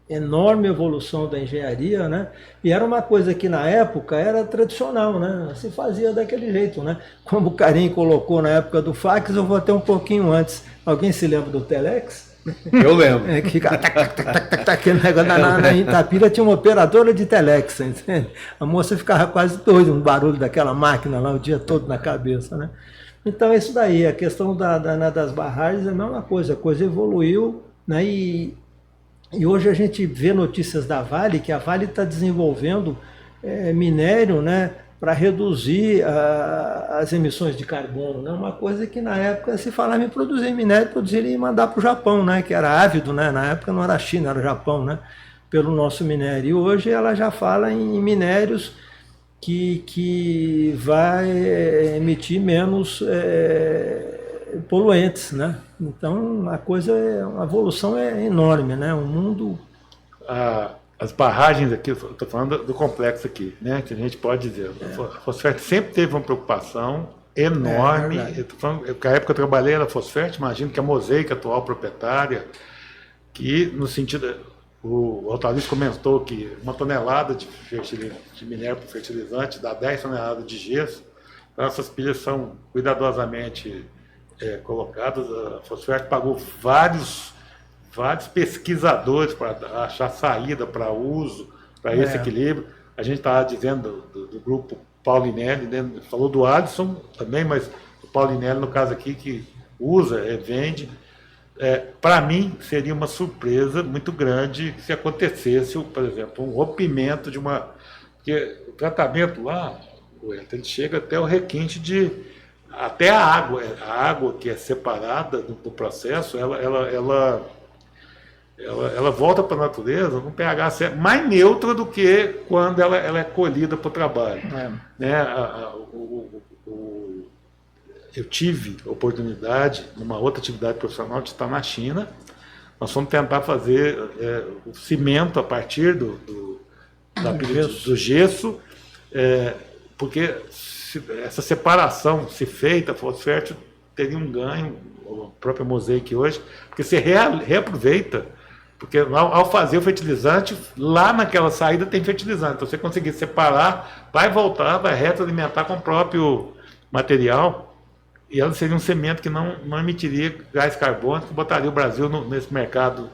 enorme evolução da engenharia, né? E era uma coisa que na época era tradicional, né? Se fazia daquele jeito, né? Como o Carim colocou na época do fax, eu vou até um pouquinho antes. Alguém se lembra do telex? Eu lembro. Que fica aquele negócio na Itapira tinha uma operadora de telex, entende? A moça ficava quase doida, um barulho daquela máquina lá o dia todo na cabeça, né? Então, isso daí, a questão das barragens é a mesma coisa, a coisa evoluiu, né? E hoje a gente vê notícias da Vale, que a Vale está desenvolvendo minério, né, para reduzir as emissões de carbono, né? Uma coisa que na época se falava em produzir minério, produzir e mandar para o Japão, né, que era ávido, né? Na época não era a China, era o Japão, né, pelo nosso minério. E hoje ela já fala em minérios que vai emitir menos poluentes, né? Então a evolução é enorme, né? O mundo... As barragens aqui, eu estou falando do complexo aqui, né? Que a gente pode dizer. A Fosfert sempre teve uma preocupação enorme. Eu tô falando, na época eu trabalhei na Fosfert, imagino que a Mosaic, atual proprietária, que no sentido... O Altarice comentou que 1 tonelada de minério para fertilizante dá 10 toneladas de gesso. Então, essas pilhas são cuidadosamente colocadas. A Fosfert pagou vários pesquisadores para achar saída para uso, para esse equilíbrio. A gente estava dizendo do grupo Paulinelli, né? Falou do Adson também, mas o Paulinelli, no caso aqui, que usa, vende. Para mim, seria uma surpresa muito grande se acontecesse, por exemplo, um rompimento de uma... Porque o tratamento lá, ele chega até o requinte de... Até a água que é separada do processo, ela volta para a natureza com pH mais neutro do que quando ela é colhida para o trabalho. Né? Eu tive a oportunidade, numa outra atividade profissional, de estar na China. Nós fomos tentar fazer o cimento a partir do gesso, porque essa separação, se feita, a Fosfert teria um ganho, a própria Mosaic hoje, porque você reaproveita, porque ao fazer o fertilizante, lá naquela saída tem fertilizante, então você conseguir separar, vai voltar, vai retroalimentar com o próprio material, e ela seria um cimento que não emitiria gás carbônico, que botaria o Brasil nesse mercado.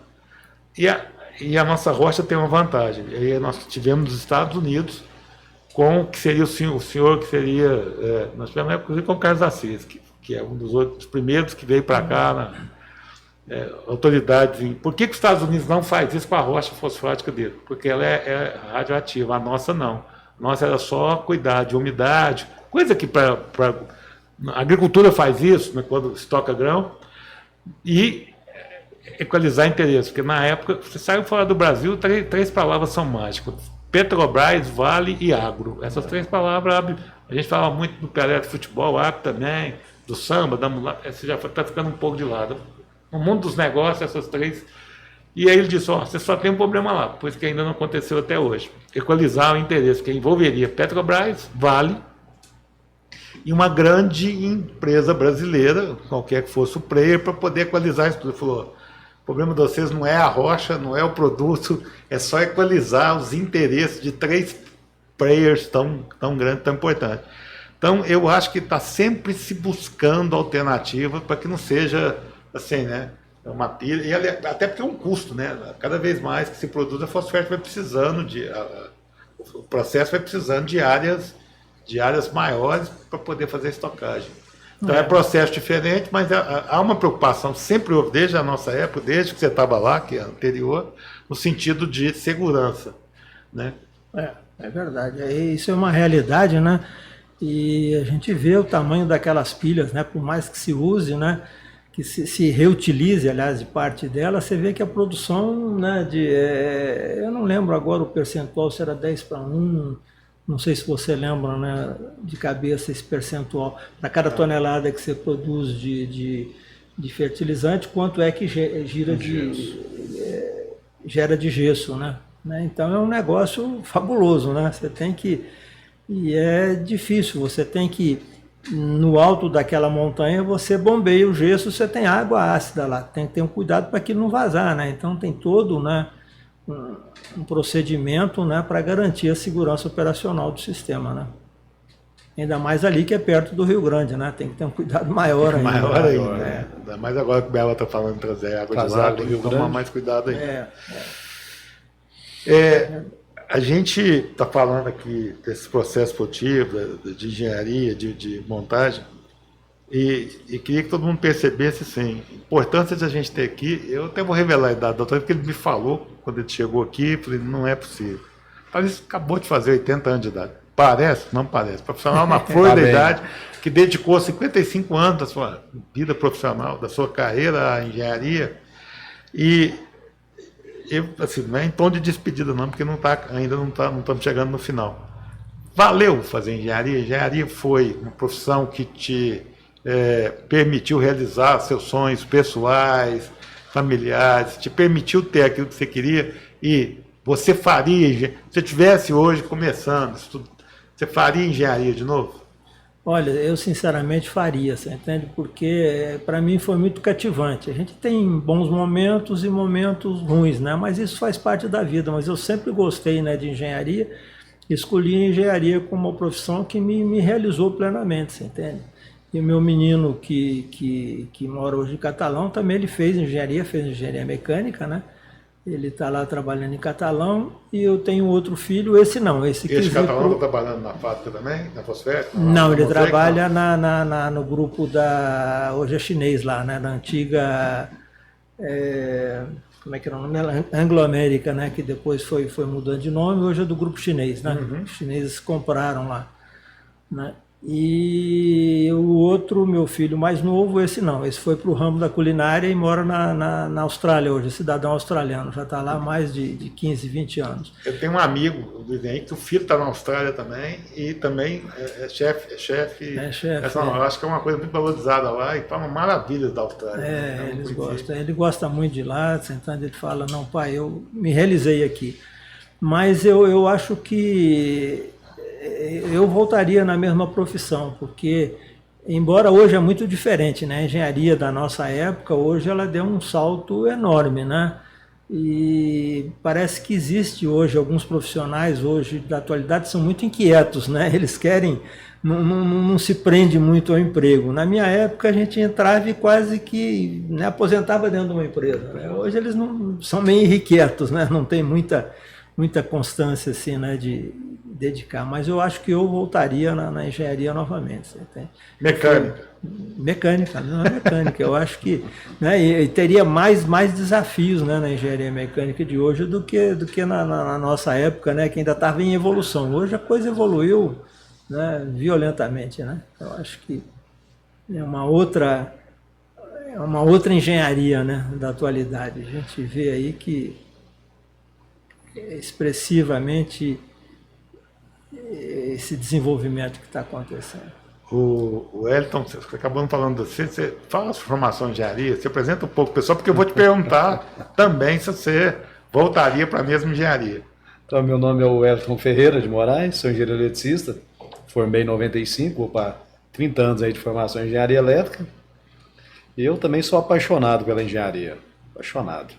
E a nossa rocha tem uma vantagem. E nós tivemos nos Estados Unidos com o que seria o senhor que seria... nós tivemos inclusive com o Carlos Assis, que é um dos primeiros que veio para cá, autoridades. Por que os Estados Unidos não faz isso com a rocha fosfática dele? Porque ela é radioativa, a nossa não. A nossa era só cuidar de umidade, coisa que a agricultura faz isso, né, quando estoca grão, e equalizar interesse, porque na época, você saiu fora do Brasil, três palavras são mágicas: Petrobras, Vale e Agro. Essas três palavras abrem. A gente fala muito do Pelé, do futebol, agro também, do samba, da mulata, você já está ficando um pouco de lado. No mundo dos negócios, essas três. E aí ele disse: você só tem um problema lá, pois que ainda não aconteceu até hoje. Equalizar o interesse, que envolveria Petrobras, Vale e uma grande empresa brasileira, qualquer que fosse o player, para poder equalizar isso tudo. Ele falou: o problema de vocês não é a rocha, não é o produto, é só equalizar os interesses de 3 players tão grandes, tão importantes. Então, eu acho que está sempre se buscando alternativas para que não seja assim, né? Uma pilha, e até porque é um custo, né? Cada vez mais que se produz, a Fosfert vai precisando o processo vai precisando de áreas maiores para poder fazer estocagem. Então é processo diferente, mas há uma preocupação, sempre houve, desde a nossa época, desde que você estava lá, que é anterior, no sentido de segurança, né? É verdade, isso é uma realidade, né? E a gente vê o tamanho daquelas pilhas, né? Por mais que se use, né? Que se reutilize, aliás, de parte dela, você vê que a produção, né? Eu não lembro agora o percentual, se era 10:1, não sei se você lembra, né, de cabeça esse percentual, para cada tonelada que você produz de fertilizante, quanto é que gera de gesso, né? Então é um negócio fabuloso, né? Você tem que... E é difícil, você tem que... No alto daquela montanha, você bombeia o gesso, você tem água ácida lá, tem que ter um cuidado para aquilo não vazar, né? Então tem todo, né, um procedimento, né, para garantir a segurança operacional do sistema, né? Ainda mais ali que é perto do Rio Grande, né? Tem que ter um cuidado maior ainda. Maior ainda, né? né? Ainda mais agora que o Bela está falando em trazer água de Trazer lá, água tem do que Rio tomar Grande. mais cuidado ainda. É. A gente está falando aqui desse processo produtivo, de engenharia, de montagem, e queria que todo mundo percebesse assim, a importância de a gente ter aqui. Eu até vou revelar a idade do doutor, porque ele me falou quando ele chegou aqui, eu falei, não é possível. Parece que acabou de fazer 80 anos de idade. Parece? Não parece. Profissional na flor Tá da bem. idade, que dedicou 55 anos da sua vida profissional, da sua carreira à engenharia. E eu, assim, não é em tom de despedida não, porque ainda não estamos chegando no final. Valeu fazer engenharia? Engenharia foi uma profissão que te permitiu realizar seus sonhos pessoais, familiares, te permitiu ter aquilo que você queria e você faria, se você estivesse hoje começando, você faria engenharia de novo? Olha, eu sinceramente faria, você entende? Porque para mim foi muito cativante. A gente tem bons momentos e momentos ruins, né? Mas isso faz parte da vida. Mas eu sempre gostei, né, de engenharia, escolhi a engenharia como uma profissão que me realizou plenamente, você entende? E o meu menino que mora hoje em Catalão também ele fez engenharia mecânica, né? Ele está lá trabalhando em Catalão e eu tenho outro filho, esse não, esse que Esse veio Catalão pro- está trabalhando na fábrica também, na Fosfet? Não, ele Mosaic, trabalha no grupo da. Hoje é chinês lá, né? Da antiga. Como é que era o nome? Anglo-América, né? Que depois foi mudando de nome, hoje é do grupo chinês, né? Os chineses compraram lá, né? E o outro, meu filho mais novo, esse não, esse foi para o ramo da culinária e mora na Austrália hoje, cidadão australiano, já está lá há mais de 15, 20 anos. Eu tenho um amigo do Ivan, que o filho está na Austrália também e também é chefe. Eu acho que é uma coisa muito valorizada lá e fala maravilhas da Austrália. Eles gostam. Ele gosta muito de lá, sentando ele fala, não pai, eu me realizei aqui. Mas eu acho que eu voltaria na mesma profissão, porque embora hoje é muito diferente, né? A engenharia da nossa época, hoje ela deu um salto enorme, né? E parece que existe hoje, alguns profissionais hoje da atualidade são muito inquietos, né? Eles querem, não se prende muito ao emprego. Na minha época a gente entrava e quase que, né, aposentava dentro de uma empresa, né? Hoje eles não são meio irrequietos, né? Não tem muita constância assim, né, de dedicar, mas eu acho que eu voltaria na engenharia novamente. Você tem? Mecânica, não é mecânica. Eu acho que, né, e teria mais desafios, né, na engenharia mecânica de hoje do que na nossa época, né, que ainda estava em evolução. Hoje a coisa evoluiu, né, violentamente, né? Eu acho que é uma outra engenharia, né, da atualidade. A gente vê aí que expressivamente esse desenvolvimento que está acontecendo. O Elton, você acabou falando de você fala sua formação em engenharia, você apresenta um pouco o pessoal, porque eu vou te perguntar também se você voltaria para a mesma engenharia. Então, meu nome é o Elton Ferreira de Moraes, sou engenheiro eletricista, formei em 95, vou para 30 anos aí de formação em engenharia elétrica. E eu também sou apaixonado pela engenharia, apaixonado.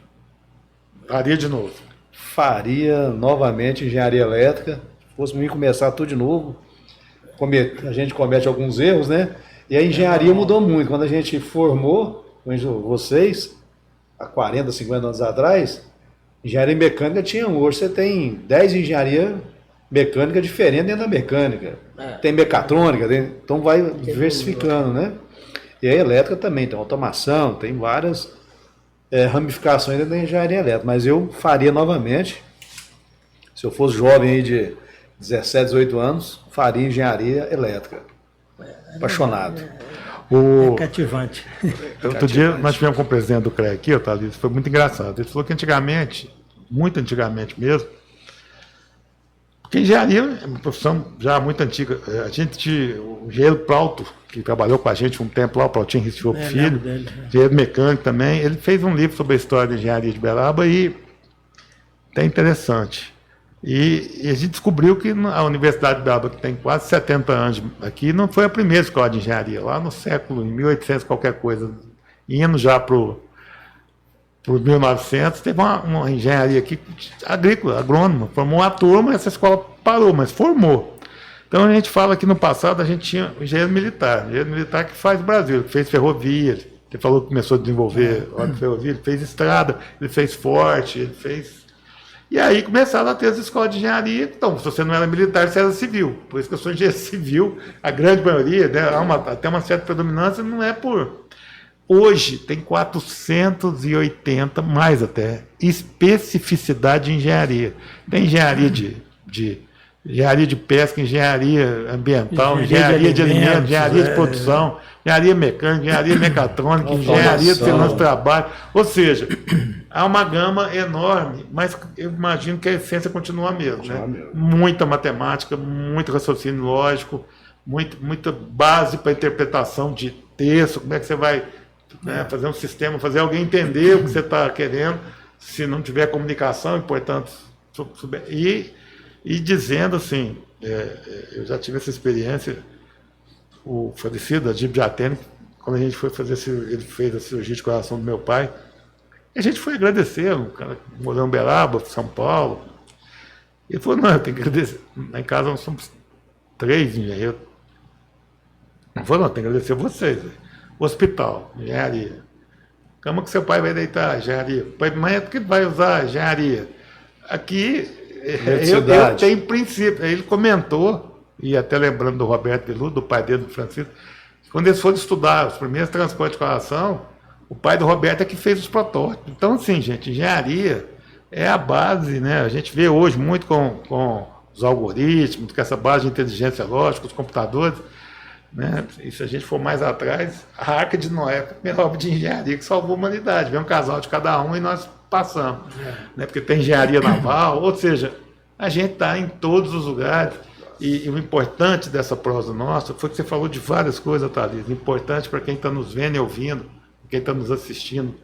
Faria de novo. Faria novamente engenharia elétrica, se fosse me começar tudo de novo. A gente comete alguns erros, né? E a engenharia mudou muito. Quando a gente formou, vocês, há 40, 50 anos atrás, engenharia mecânica tinha hoje. Você tem 10 engenharia mecânica diferentes dentro da mecânica. Tem mecatrônica, então vai diversificando, né? E a elétrica também, tem automação, tem várias ramificações dentro da engenharia elétrica. Mas eu faria novamente, se eu fosse jovem aí de 17, 18 anos, faria engenharia elétrica. Apaixonado. É cativante. Outro dia nós tivemos com o presidente do CREA aqui, Thalys, foi muito engraçado. Ele falou que antigamente, muito antigamente mesmo, porque engenharia é uma profissão já muito antiga. O engenheiro Plauto, que trabalhou com a gente um tempo lá, o Plautinho Ricciolo Filho, engenheiro mecânico também, ele fez um livro sobre a história da engenharia de Beraba e é interessante. E a gente descobriu que a Universidade de Beraba, que tem quase 70 anos aqui, não foi a primeira escola de engenharia. Lá no século, em 1800 qualquer coisa, indo já para por 1900, teve uma engenharia aqui, agrícola, agrônoma, formou uma turma, essa escola parou, mas formou. Então a gente fala que no passado a gente tinha o engenheiro militar que faz o Brasil, que fez ferrovia, ele falou que começou a desenvolver ferrovia, ele fez estrada, ele fez forte, ele fez... E aí começaram a ter as escolas de engenharia. Então, se você não era militar, você era civil. Por isso que eu sou engenheiro civil, a grande maioria, né, até uma certa predominância, não é por... Hoje tem 480, mais até, especificidade de engenharia. Tem engenharia engenharia de pesca, engenharia ambiental, engenharia de alimentos, engenharia de produção, engenharia mecânica, engenharia mecatrônica, engenharia de segurança do trabalho. Ou seja, há uma gama enorme, mas eu imagino que a essência continua a mesma. Né? Muita matemática, muito raciocínio lógico, muita base para interpretação de texto, como é que você vai, né, fazer um sistema, fazer alguém entender o que você está querendo, se não tiver comunicação, e, portanto, e dizendo assim, eu já tive essa experiência, o falecido Adib Jatene, quando a gente foi fazer, ele fez a cirurgia de coração do meu pai, a gente foi agradecer, um cara que morou em Uberaba, São Paulo, ele falou, não, eu tenho que agradecer, lá em casa nós somos 3 engenheiros, ele falou, não, eu tenho que agradecer vocês, hospital, engenharia, cama que seu pai vai deitar, engenharia, mas é que vai usar engenharia, aqui... Eu tenho princípio. Ele comentou, e até lembrando do Roberto Veludo, do pai dele, do Francisco, quando eles foram estudar os primeiros transportes de coração, o pai do Roberto é que fez os protótipos. Então, assim, gente, engenharia é a base, né? A gente vê hoje muito com os algoritmos, com essa base de inteligência lógica, os computadores, né? E se a gente for mais atrás, a Arca de Noé foi a primeira obra de engenharia que salvou a humanidade. Veio um casal de cada um e nós passamos, né? Porque tem engenharia naval, ou seja, a gente está em todos os lugares, e o importante dessa prosa nossa foi que você falou de várias coisas, Thalys, importante para quem está nos vendo e ouvindo, quem está nos assistindo,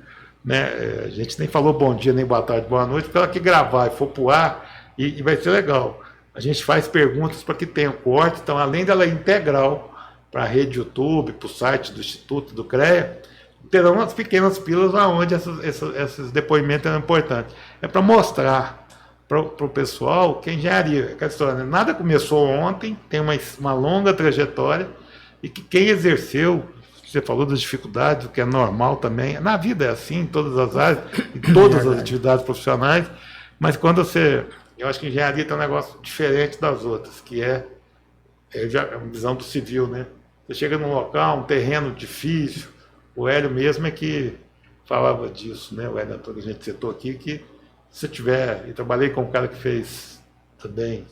né? A gente nem falou bom dia, nem boa tarde, boa noite, porque ela que gravar e for pro ar, e vai ser legal. A gente faz perguntas para que tenha corte, então além dela ir integral para a rede YouTube, para o site do Instituto, do CREA, terão umas pequenas pílulas onde esses depoimentos são importantes. É para mostrar para o pessoal que a engenharia, aquela história, né? Nada começou ontem, tem uma longa trajetória, e que quem exerceu, você falou das dificuldades, o que é normal também, na vida é assim, em todas as áreas, em todas as atividades profissionais, mas quando eu acho que a engenharia tem um negócio diferente das outras, que é uma visão do civil, né? Você chega num local, um terreno difícil, o Hélio mesmo é que falava disso, né? O Hélio Antônio, que a gente citou aqui, que se tiver, e trabalhei com um cara que fez também,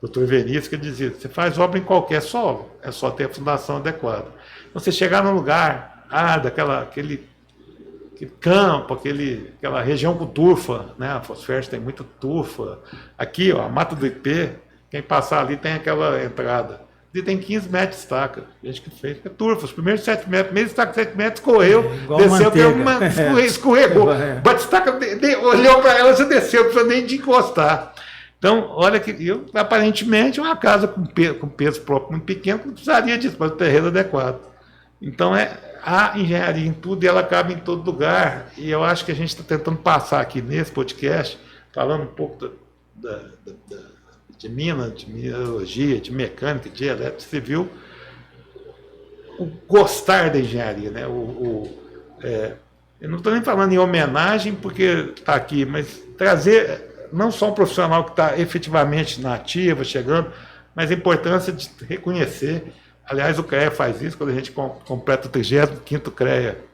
o Dr. Vinícius, que dizia, você faz obra em qualquer solo, é só ter a fundação adequada. Então, você chegar num lugar, aquele campo, aquela região com turfa, né? A Fosfértil tem muita turfa. Aqui, ó, a Mata do Ipê, quem passar ali tem aquela entrada. Ali tem 15 metros de estaca. A gente que fez, é turfa. Os primeiros 7 metros, meio estaca 7 metros, correu, desceu, escorregou. Bate-estaca, olhou para ela, já desceu, não precisa nem de encostar. Então, olha que aparentemente é uma casa com peso próprio muito pequeno, que não precisaria disso, mas o terreno adequado. Então, há engenharia em tudo e ela cabe em todo lugar. E eu acho que a gente está tentando passar aqui nesse podcast, falando um pouco de Minas, de mineralogia, de mecânica, de elétrica civil, o gostar da engenharia, né? Eu não estou nem falando em homenagem porque está aqui, mas trazer não só um profissional que está efetivamente na ativa, chegando, mas a importância de reconhecer. Aliás, o CREA faz isso quando a gente completa o 35º CREA,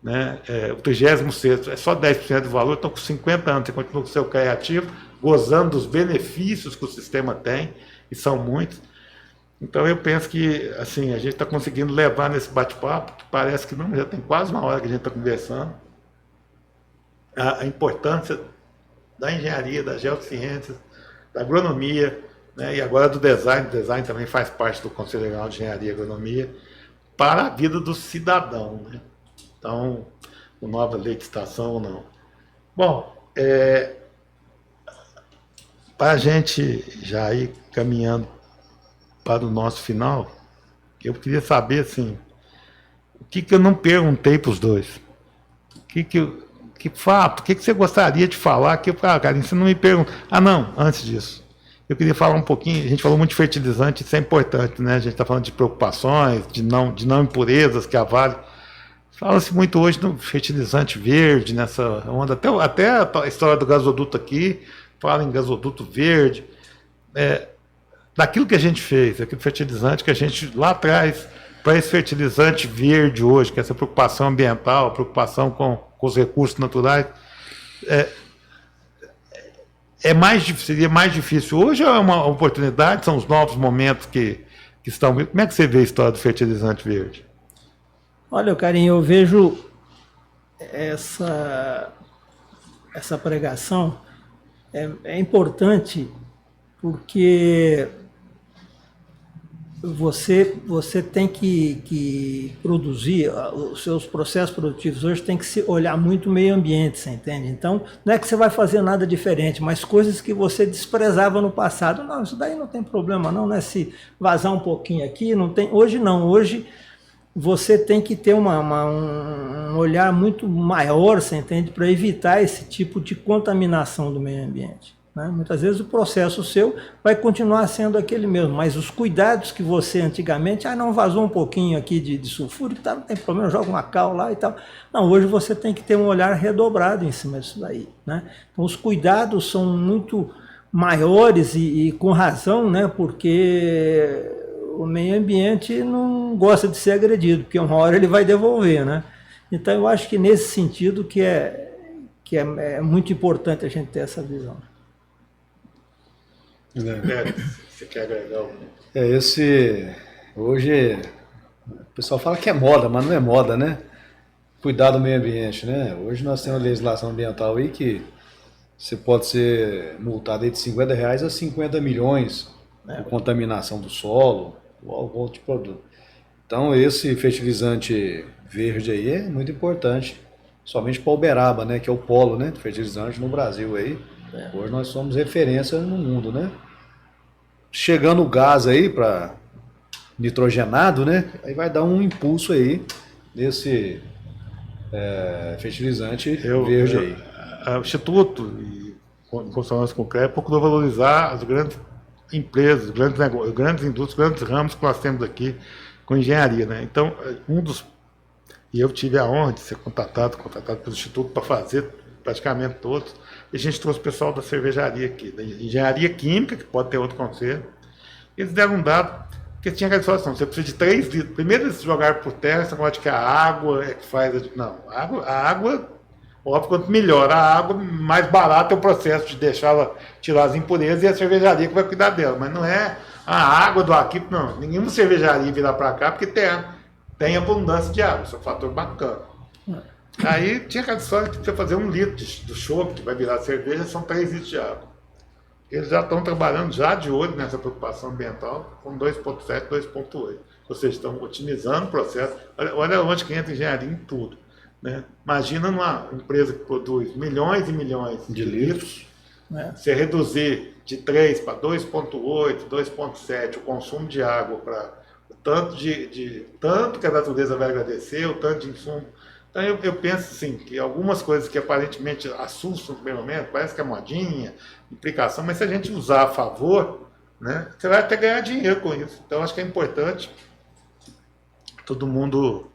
né? O 36º, é só 10% do valor, então com 50 anos você continua com o seu CREA ativo, gozando dos benefícios que o sistema tem, e são muitos. Então eu penso que assim, a gente está conseguindo levar nesse bate-papo, que parece que não, já tem quase uma hora que a gente está conversando, a importância da engenharia, das geociências, da agronomia, né, e agora do design. O design também faz parte do Conselho Regional de Engenharia e Agronomia, para a vida do cidadão, né? Então, com nova lei de estação ou não. Bom, para a gente já ir caminhando para o nosso final, eu queria saber assim, o que eu não perguntei para os dois? O que Que fato, o que você gostaria de falar? Cara, você não me pergunta. Ah, não, antes disso. Eu queria falar um pouquinho, a gente falou muito de fertilizante, isso é importante, né? A gente está falando de preocupações, de não impurezas que a Vale. Fala-se muito hoje no fertilizante verde, nessa onda, até a história do gasoduto aqui, fala em gasoduto verde. Daquilo que a gente fez, aquele fertilizante que a gente lá atrás, para esse fertilizante verde hoje, que é essa preocupação ambiental, preocupação com os recursos naturais, seria mais difícil. Hoje é uma oportunidade, são os novos momentos que estão. Como é que você vê a história do fertilizante verde? Olha, Carinho, eu vejo essa pregação é importante porque você tem que produzir, os seus processos produtivos hoje tem que se olhar muito o meio ambiente, você entende? Então, não é que você vai fazer nada diferente, mas coisas que você desprezava no passado. Não, isso daí não tem problema não, né? Se vazar um pouquinho aqui, não tem. Hoje não, hoje você tem que ter um olhar muito maior, você entende? Para evitar esse tipo de contaminação do meio ambiente. Né? Muitas vezes o processo seu vai continuar sendo aquele mesmo, mas os cuidados que você antigamente, não vazou um pouquinho aqui de sulfúrico, tá, não tem problema, joga uma cal lá e tal. Não, hoje você tem que ter um olhar redobrado em cima disso daí. Né? Então os cuidados são muito maiores e com razão, né? Porque o meio ambiente não gosta de ser agredido, porque uma hora ele vai devolver. Né? Então eu acho que nesse sentido que é muito importante a gente ter essa visão. Você quer agregar algum? Hoje, o pessoal fala que é moda, mas não é moda, né? Cuidar do meio ambiente, né? Hoje nós temos uma legislação ambiental aí que você pode ser multado aí de R$50 a 50 milhões por contaminação do solo ou algum outro produto. Então esse fertilizante verde aí é muito importante, somente para Uberaba, né? Que é o polo, né? De fertilizante no Brasil aí. Hoje nós somos referência no mundo, né? Chegando o gás aí para nitrogenado, né? Aí vai dar um impulso aí nesse fertilizante verde aí. O Instituto, em consonância com o CREA, procurou valorizar as grandes empresas, grandes negócios, grandes indústrias, grandes ramos que nós temos aqui com engenharia, né? Então, e eu tive a honra de ser contratado pelo Instituto para fazer praticamente todos. E a gente trouxe o pessoal da cervejaria aqui, da engenharia química, que pode ter outro conselho. Eles deram um dado, porque tinha aquela situação, você precisa de 3 litros. Primeiro eles jogaram por terra, essa coisa de que a água é que faz. Não, a água, óbvio, quanto melhor a água, mais barato é o processo de deixá-la tirar as impurezas e a cervejaria que vai cuidar dela. Mas não é a água do aqui, não. Nenhuma cervejaria virar para cá, porque tem abundância de água, isso é um fator bacana. Aí tinha aquela história que precisa fazer 1 litro do chopp, que vai virar cerveja, são 3 litros de água. Eles já estão trabalhando já de olho nessa preocupação ambiental com 2,7, 2,8. Ou seja, estão otimizando o processo. Olha onde que entra engenharia em tudo. Né? Imagina numa empresa que produz milhões e milhões de litros, você reduzir de 3 para 2,8, 2,7 o consumo de água para o tanto que a natureza vai agradecer, o tanto de insumo. Então eu penso assim, que algumas coisas que aparentemente assustam no primeiro momento, parece que é modinha, implicação, mas se a gente usar a favor, né, você vai até ganhar dinheiro com isso. Então acho que é importante todo mundo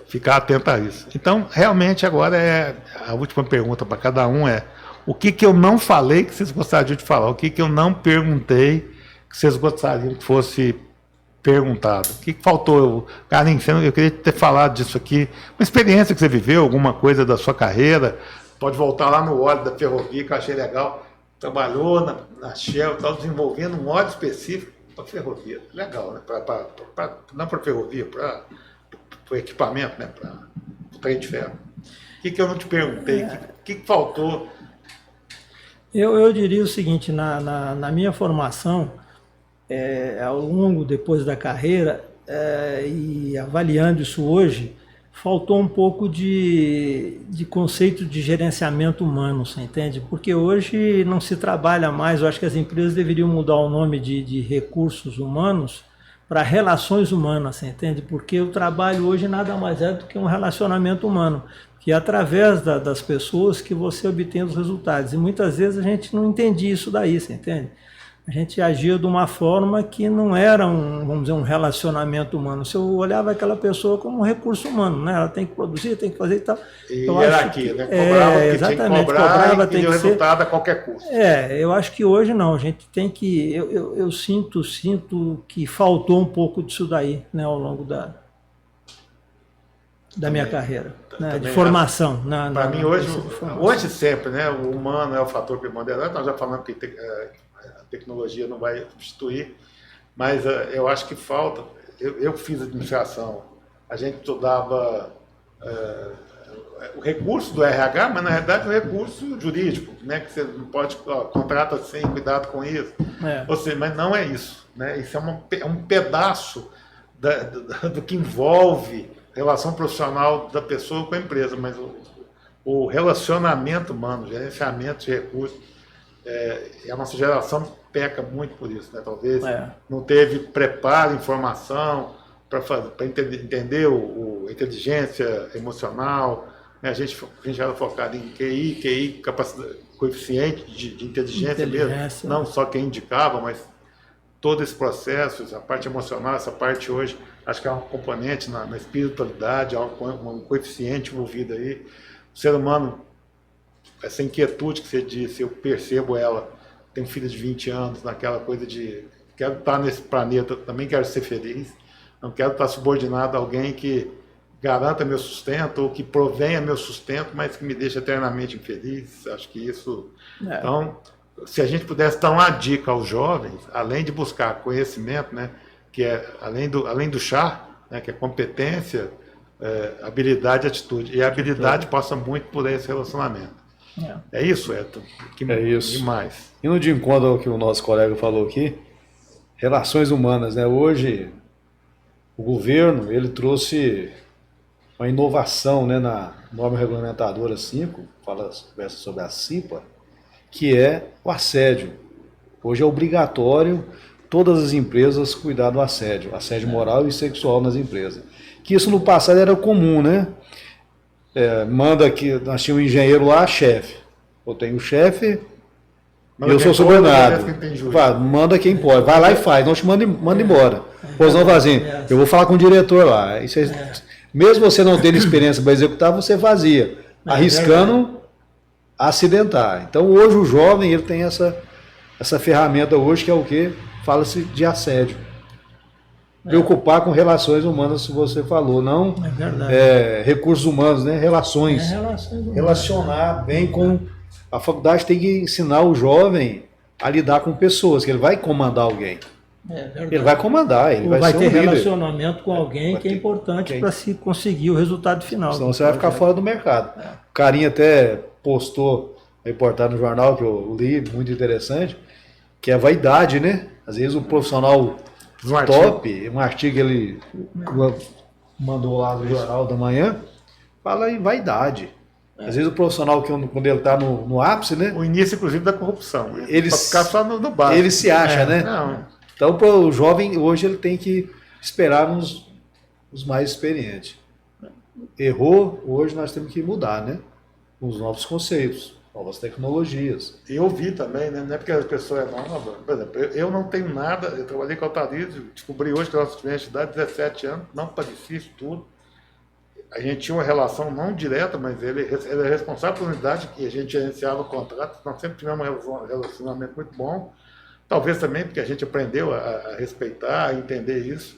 ficar atento a isso. Então, realmente agora a última pergunta para cada um o que eu não falei que vocês gostariam de falar? O que eu não perguntei que vocês gostariam que fosse perguntado? O que faltou? Karen, eu queria ter falado disso aqui. Uma experiência que você viveu, alguma coisa da sua carreira, pode voltar lá no óleo da ferrovia, que eu achei legal. Trabalhou na Shell, estava desenvolvendo um óleo específico para ferrovia. Legal, né? Não para ferrovia, para o equipamento, né? Para o trem de ferro. O que eu não te perguntei? O que faltou? Eu diria o seguinte, na minha formação, ao longo, depois da carreira, e avaliando isso hoje, faltou um pouco de conceito de gerenciamento humano, você entende? Porque hoje não se trabalha mais, eu acho que as empresas deveriam mudar o nome de recursos humanos para relações humanas, você entende? Porque o trabalho hoje nada mais é do que um relacionamento humano, que é através das pessoas que você obtém os resultados. E muitas vezes a gente não entendia isso daí, você entende? A gente agia de uma forma que não era vamos dizer, um relacionamento humano. Você olhava aquela pessoa como um recurso humano, né? Ela tem que produzir, tem que fazer e tal. E era aqui, né? Cobrava o que tinha que cobrar e queria o resultado a qualquer custo. Eu acho que hoje não. A gente tem que... Eu sinto que faltou um pouco disso daí, né? Ao longo da minha carreira, né? De formação. Para mim, hoje sempre, né? O humano é o fator preponderante. Nós já falamos que a tecnologia não vai substituir, mas eu acho que falta. Eu fiz administração, a gente estudava o recurso do RH, mas na realidade o recurso jurídico, né? Que você não pode, contrata sem, cuidado com isso. Ou seja, mas não é isso, né? Isso é um pedaço do que envolve relação profissional da pessoa com a empresa, mas o relacionamento humano, gerenciamento de recursos, a nossa geração peca muito por isso, né? Talvez não teve preparo, informação para entender a inteligência emocional, né? A gente era focado em QI, capacidade, coeficiente de inteligência mesmo, não só quem indicava, mas todo esse processo, a parte emocional, essa parte hoje, acho que é um componente na espiritualidade, um coeficiente envolvido aí. O ser humano, essa inquietude que você disse, eu percebo ela. Tenho um filho de 20 anos, naquela coisa de quero estar nesse planeta, também quero ser feliz, não quero estar subordinado a alguém que garanta meu sustento ou que provenha meu sustento, mas que me deixe eternamente infeliz. Acho que isso... Então, se a gente pudesse dar uma dica aos jovens, além de buscar conhecimento, né, que é além do chá, né, que é competência, habilidade e atitude. E a habilidade passa muito por esse relacionamento. É isso, Edson? É isso. Demais. Indo de encontro ao que o nosso colega falou aqui, relações humanas, né? Hoje, o governo, ele trouxe uma inovação, né, na norma regulamentadora 5, conversa sobre a CIPA, que é o assédio. Hoje é obrigatório todas as empresas cuidar do assédio moral e sexual nas empresas. Que isso no passado era comum, né? Manda que nós tínhamos um engenheiro lá, chefe. Eu tenho um chefe, eu sou subordinado. Manda quem pode, vai lá e faz, não te manda embora. Pois não, Vazinho, eu vou falar com o diretor lá. Mesmo você não tendo experiência para executar, você fazia, arriscando acidentar. Então hoje o jovem ele tem essa ferramenta hoje que é o que? Fala-se de assédio. Preocupar com relações humanas, se você falou, não recursos humanos, né? Relações. Relacionar bem com... A faculdade tem que ensinar o jovem a lidar com pessoas, que ele vai comandar alguém. Ele vai comandar, ele vai ser um líder. Relacionamento com alguém que é importante para se conseguir o resultado final. Senão você vai ficar fora do mercado. O carinha até postou reportagem no jornal que eu li, muito interessante, que é a vaidade, né? Às vezes o profissional top, um artigo que ele mandou lá no Jornal da Manhã, fala em vaidade. Às vezes o profissional, quando ele está no ápice, né? O início, inclusive, da corrupção. Ele ficar só no básico. Ele se acha, né? Não. Então, para o jovem, hoje ele tem que esperar os mais experientes. Errou, hoje nós temos que mudar, né? Os novos conceitos, novas tecnologias. Eu vi também, né? Não é porque a pessoa é nova. Por exemplo, eu não tenho nada, eu trabalhei com Altarizo, descobri hoje que nossos clientes de idade 17 anos, não parecia isso tudo. A gente tinha uma relação não direta, mas ele é responsável pela unidade que a gente gerenciava o contrato, nós sempre tivemos um relacionamento muito bom. Talvez também porque a gente aprendeu a respeitar, a entender isso,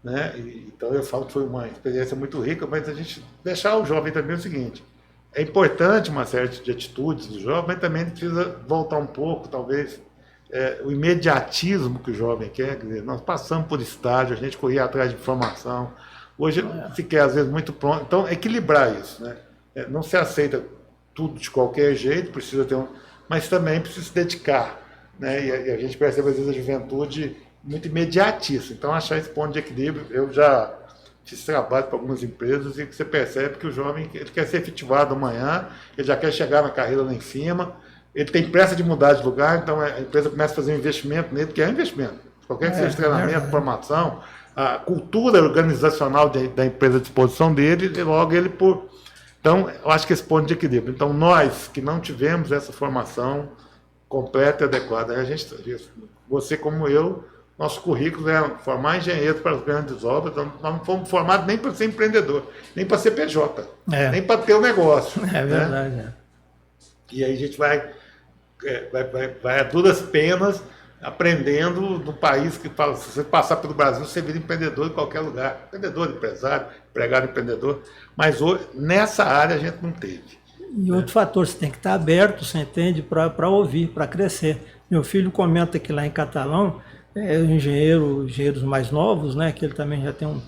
né? Então eu falo que foi uma experiência muito rica, mas a gente deixar o jovem também o seguinte, é importante uma série de atitudes do jovem, mas também precisa voltar um pouco, talvez, o imediatismo que o jovem quer, quer dizer, nós passamos por estágio, a gente corria atrás de informação, hoje se quer às vezes muito pronto, então equilibrar isso, né? Não se aceita tudo de qualquer jeito, precisa ter mas também precisa se dedicar, né? E a gente percebe às vezes a juventude muito imediatista, então achar esse ponto de equilíbrio, eu já fiz trabalho para algumas empresas e você percebe que o jovem ele quer ser efetivado amanhã, ele já quer chegar na carreira lá em cima, ele tem pressa de mudar de lugar, então a empresa começa a fazer um investimento nele, que é um investimento. Qualquer que seja o treinamento, formação, a cultura organizacional da empresa à disposição dele, e logo ele por... Então, eu acho que esse ponto de equilíbrio. Então, nós que não tivemos essa formação completa e adequada, você como eu, nosso currículo é formar engenheiro para as grandes obras, então nós não fomos formados nem para ser empreendedor, nem para ser PJ, nem para ter o negócio. É verdade. Né? E aí a gente vai a duras penas aprendendo no país que fala, se você passar pelo Brasil, você vira empreendedor em qualquer lugar. Empreendedor, empresário, empregado, empreendedor. Mas hoje, nessa área a gente não teve. E outro fator, você tem que estar aberto, você entende, para ouvir, para crescer. Meu filho comenta que lá em Catalão, engenheiros mais novos, né, que ele também já tem um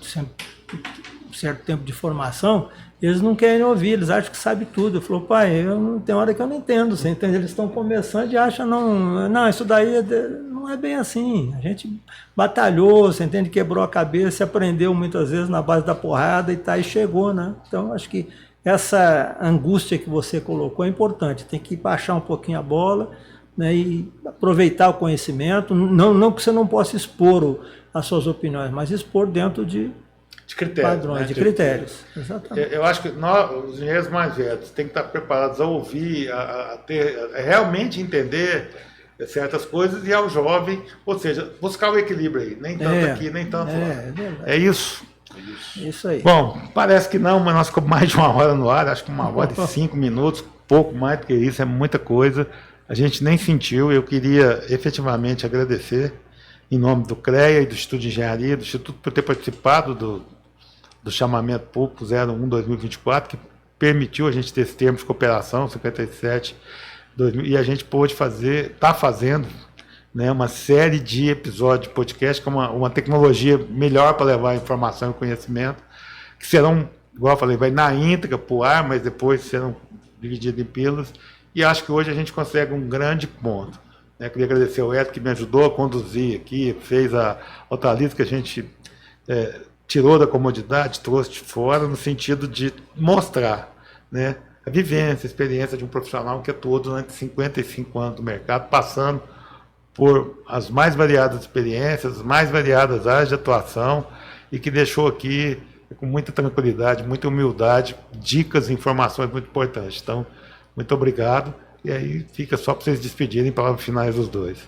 certo tempo de formação, eles não querem ouvir, eles acham que sabe tudo. Eu falo, pai, tem hora que eu não entendo, você entende? Eles estão começando e acham, não, isso daí não é bem assim. A gente batalhou, você entende? Quebrou a cabeça, aprendeu muitas vezes na base da porrada e chegou, né? Então, acho que essa angústia que você colocou é importante, tem que baixar um pouquinho a bola, né, e aproveitar o conhecimento, não que você não possa expor as suas opiniões, mas expor dentro de critérios, padrões, né? de critérios. Exatamente. Eu acho que nós, os engenheiros mais velhos, têm que estar preparados a ouvir, a realmente entender certas coisas, e ao jovem, ou seja, buscar o equilíbrio aí, nem tanto aqui, nem tanto lá. É isso. Isso aí. Bom, parece que não, mas nós ficamos mais de 1 hora no ar, acho que 1 hora e 5 minutos, pouco mais do que isso, é muita coisa. A gente nem sentiu. Eu queria efetivamente agradecer, em nome do CREA e do Instituto de Engenharia, do Instituto, por ter participado do chamamento público 01/2024, que permitiu a gente ter esse termo de cooperação, 57, 2000, e a gente pôde está fazendo, né, uma série de episódios de podcast com uma tecnologia melhor para levar informação e conhecimento, que serão, igual eu falei, vai na íntegra para o ar, mas depois serão divididos em pílulas. E acho que hoje a gente consegue um grande ponto. Né? Queria agradecer ao Edson, que me ajudou a conduzir aqui, fez a outra lista que a gente tirou da comodidade, trouxe de fora, no sentido de mostrar, né, a vivência, a experiência de um profissional que atuou durante 55 anos no mercado, passando por as mais variadas experiências, as mais variadas áreas de atuação, e que deixou aqui, com muita tranquilidade, muita humildade, dicas e informações muito importantes. Então, muito obrigado. E aí fica só para vocês despedirem, palavras finais dos dois.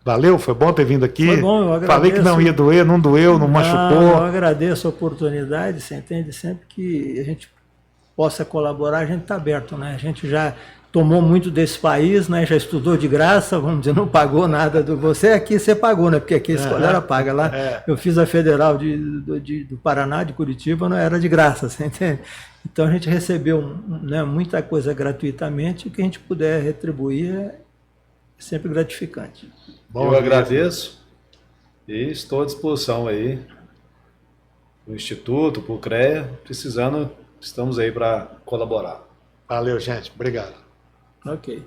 Valeu, foi bom ter vindo aqui. Foi bom, eu agradeço. Falei que não ia doer, não doeu, não machucou. Eu agradeço a oportunidade, você entende? Sempre que a gente possa colaborar, a gente está aberto, né? A gente já tomou muito desse país, né? Já estudou de graça, vamos dizer, não pagou nada do você. Aqui você pagou, né? Porque aqui a escola paga lá. Eu fiz a Federal do Paraná, de Curitiba, não era de graça, você entende? Então a gente recebeu, né, muita coisa gratuitamente, e o que a gente puder retribuir é sempre gratificante. Bom, eu agradeço e estou à disposição aí do Instituto, para o CREA, precisando, estamos aí para colaborar. Valeu, gente. Obrigado. Ok.